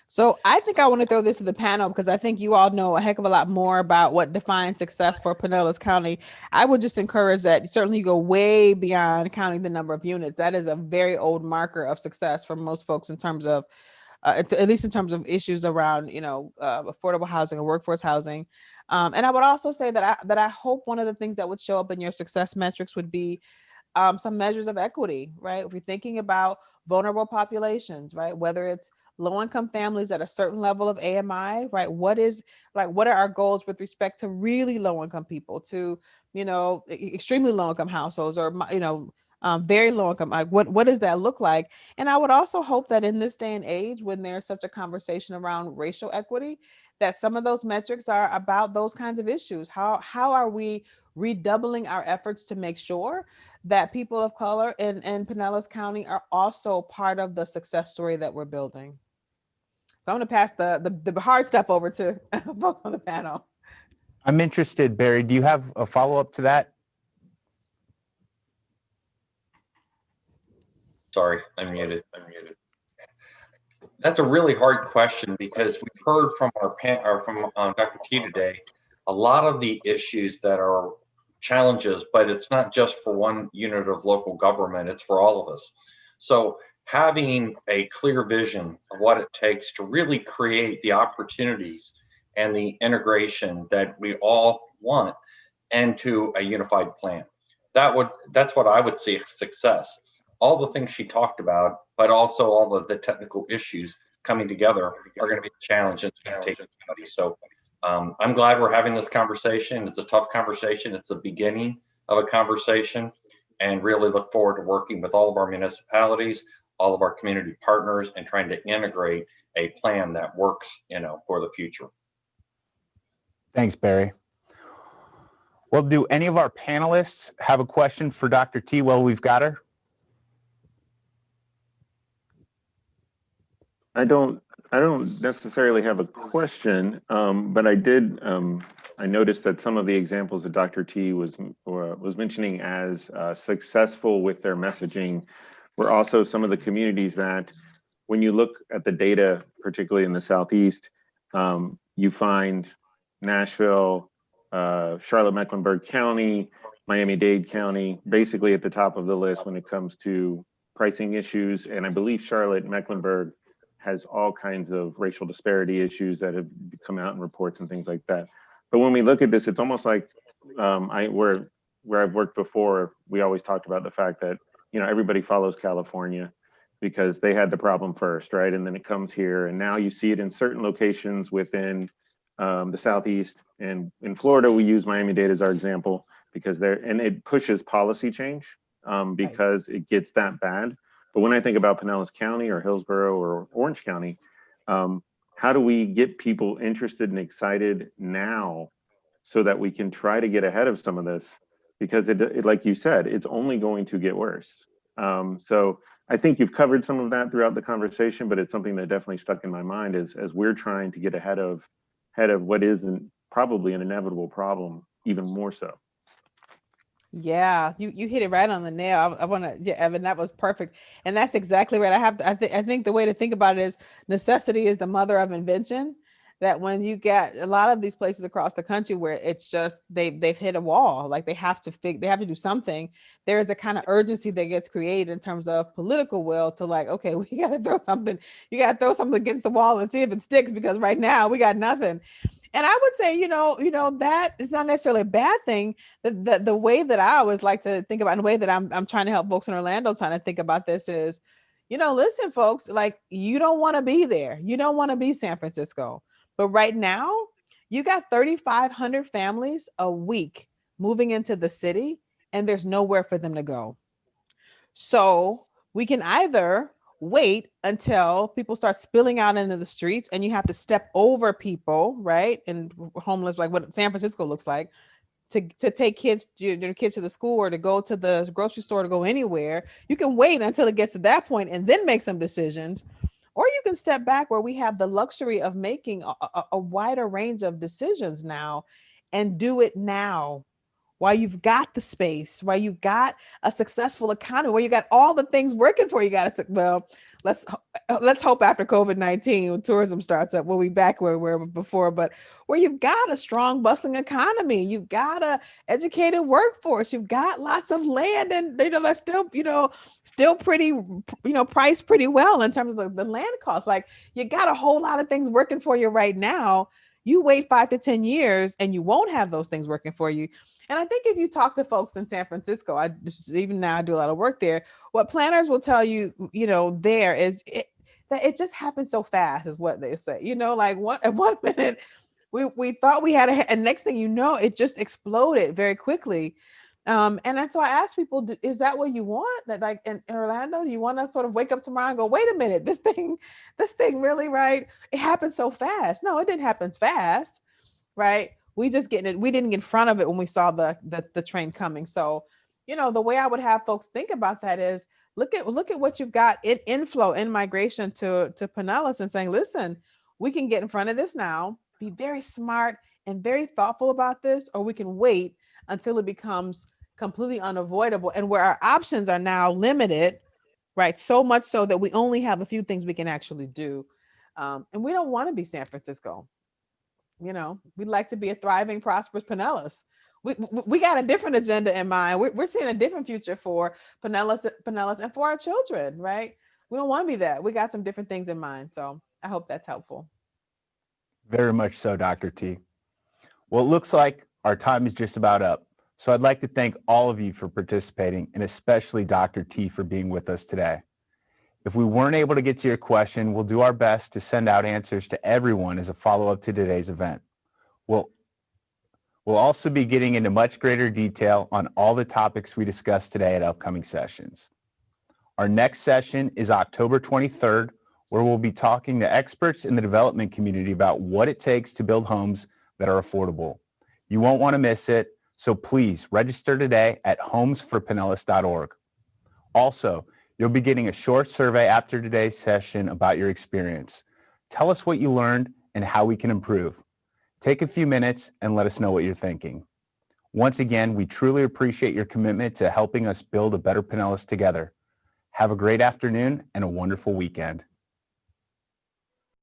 So I think I want to throw this to the panel because I think you all know a heck of a lot more about what defines success for Pinellas County. I would just encourage that certainly you go way beyond counting the number of units. That is a very old marker of success for most folks in terms of, at least in terms of issues around, affordable housing or workforce housing. And I would also say that I hope one of the things that would show up in your success metrics would be some measures of equity, right? If you're thinking about vulnerable populations, right? Whether it's low-income families at a certain level of AMI, right? What are our goals with respect to really low-income people, to, extremely low-income households, or, very low income? Like what does that look like? And I would also hope that in this day and age, when there's such a conversation around racial equity, that some of those metrics are about those kinds of issues. How are we redoubling our efforts to make sure that people of color in Pinellas County are also part of the success story that we're building? So I'm going to pass the hard stuff over to folks on the panel. I'm interested, Barry, do you have a follow-up to that? Sorry, I'm muted. That's a really hard question because we've heard from from Dr. T today, a lot of the issues that are challenges, but it's not just for one unit of local government, it's for all of us. So having a clear vision of what it takes to really create the opportunities and the integration that we all want into a unified plan. That's what I would see as success. All the things she talked about, but also all of the technical issues coming together are going to be a challenge. It's going to take everybody. So I'm glad we're having this conversation. It's a tough conversation. It's the beginning of a conversation, and really look forward to working with all of our municipalities, all of our community partners, and trying to integrate a plan that works, for the future. Thanks, Barry. Well, do any of our panelists have a question for Dr. T while we've got her? I don't necessarily have a question, but I did. I noticed that some of the examples that Dr. T was mentioning as successful with their messaging were also some of the communities that, when you look at the data, particularly in the Southeast, you find Nashville, Charlotte-Mecklenburg County, Miami-Dade County, basically at the top of the list when it comes to pricing issues. And I believe Charlotte-Mecklenburg has all kinds of racial disparity issues that have come out in reports and things like that. But when we look at this, it's almost like where I've worked before, we always talked about the fact that, everybody follows California because they had the problem first, right? And then it comes here, and now you see it in certain locations within the Southeast. And in Florida, we use Miami-Dade as our example because it pushes policy change because it gets that bad. But when I think about Pinellas County or Hillsborough or Orange County, how do we get people interested and excited now so that we can try to get ahead of some of this? Because it like you said, it's only going to get worse. So I think you've covered some of that throughout the conversation, but it's something that definitely stuck in my mind as we're trying to get ahead of what isn't probably an inevitable problem, even more so. Yeah, you hit it right on the nail. I want to, yeah, Evan, that was perfect. And that's exactly right. I think the way to think about it is necessity is the mother of invention. That when you get a lot of these places across the country where it's just they've hit a wall, like they have to do something. There is a kind of urgency that gets created in terms of political will to like, okay, we got to throw something. You got to throw something against the wall and see if it sticks, because right now we got nothing. And I would say, that is not necessarily a bad thing. The way that I always like to think about, and the way that I'm trying to help folks in Orlando trying to think about this is, listen, folks, like, you don't want to be there. You don't want to be San Francisco. But right now, you got 3,500 families a week moving into the city, and there's nowhere for them to go. So we can either wait until people start spilling out into the streets and you have to step over people, right? And homeless, like what San Francisco looks like, to take kids, your kids to the school or to go to the grocery store, to go anywhere. You can wait until it gets to that point and then make some decisions. Or you can step back where we have the luxury of making a wider range of decisions now and do it now, while you've got the space, while you got a successful economy, where you got all the things working for you. Well, let's hope after COVID-19, when tourism starts up, we'll be back where we were before, but where you've got a strong, bustling economy, you've got a educated workforce, you've got lots of land, and that's still pretty, priced pretty well in terms of the land costs. Like, you got a whole lot of things working for you right now. You wait 5 to 10 years and you won't have those things working for you. And I think if you talk to folks in San Francisco, even now I do a lot of work there, what planners will tell you, there is that it just happens so fast, is what they say. Like at 1 minute we thought we had and next thing you know, it just exploded very quickly. And that's why I ask people, is that what you want? That, like in Orlando, do you want to sort of wake up tomorrow and go, wait a minute, this thing really, right? It happened so fast. No, it didn't happen fast, right? We didn't get in front of it when we saw the train coming. So, the way I would have folks think about that is look at what you've got in inflow, in migration to Pinellas, and saying, listen, we can get in front of this now, be very smart and very thoughtful about this, or we can wait until it becomes completely unavoidable, and where our options are now limited, right? So much so that we only have a few things we can actually do. And we don't want to be San Francisco. We'd like to be a thriving, prosperous Pinellas. We got a different agenda in mind. We're seeing a different future for Pinellas and for our children, right? We don't want to be that. We got some different things in mind. So I hope that's helpful. Very much so, Dr. T. Well, it looks like our time is just about up. So I'd like to thank all of you for participating, and especially Dr. T for being with us today. If we weren't able to get to your question, we'll do our best to send out answers to everyone as a follow-up to today's event. We'll also be getting into much greater detail on all the topics we discussed today at upcoming sessions. Our next session is October 23rd, where we'll be talking to experts in the development community about what it takes to build homes that are affordable. You won't want to miss it, so please register today at homesforpinellas.org. Also, you'll be getting a short survey after today's session about your experience. Tell us what you learned and how we can improve. Take a few minutes and let us know what you're thinking. Once again, we truly appreciate your commitment to helping us build a better Pinellas together. Have a great afternoon and a wonderful weekend.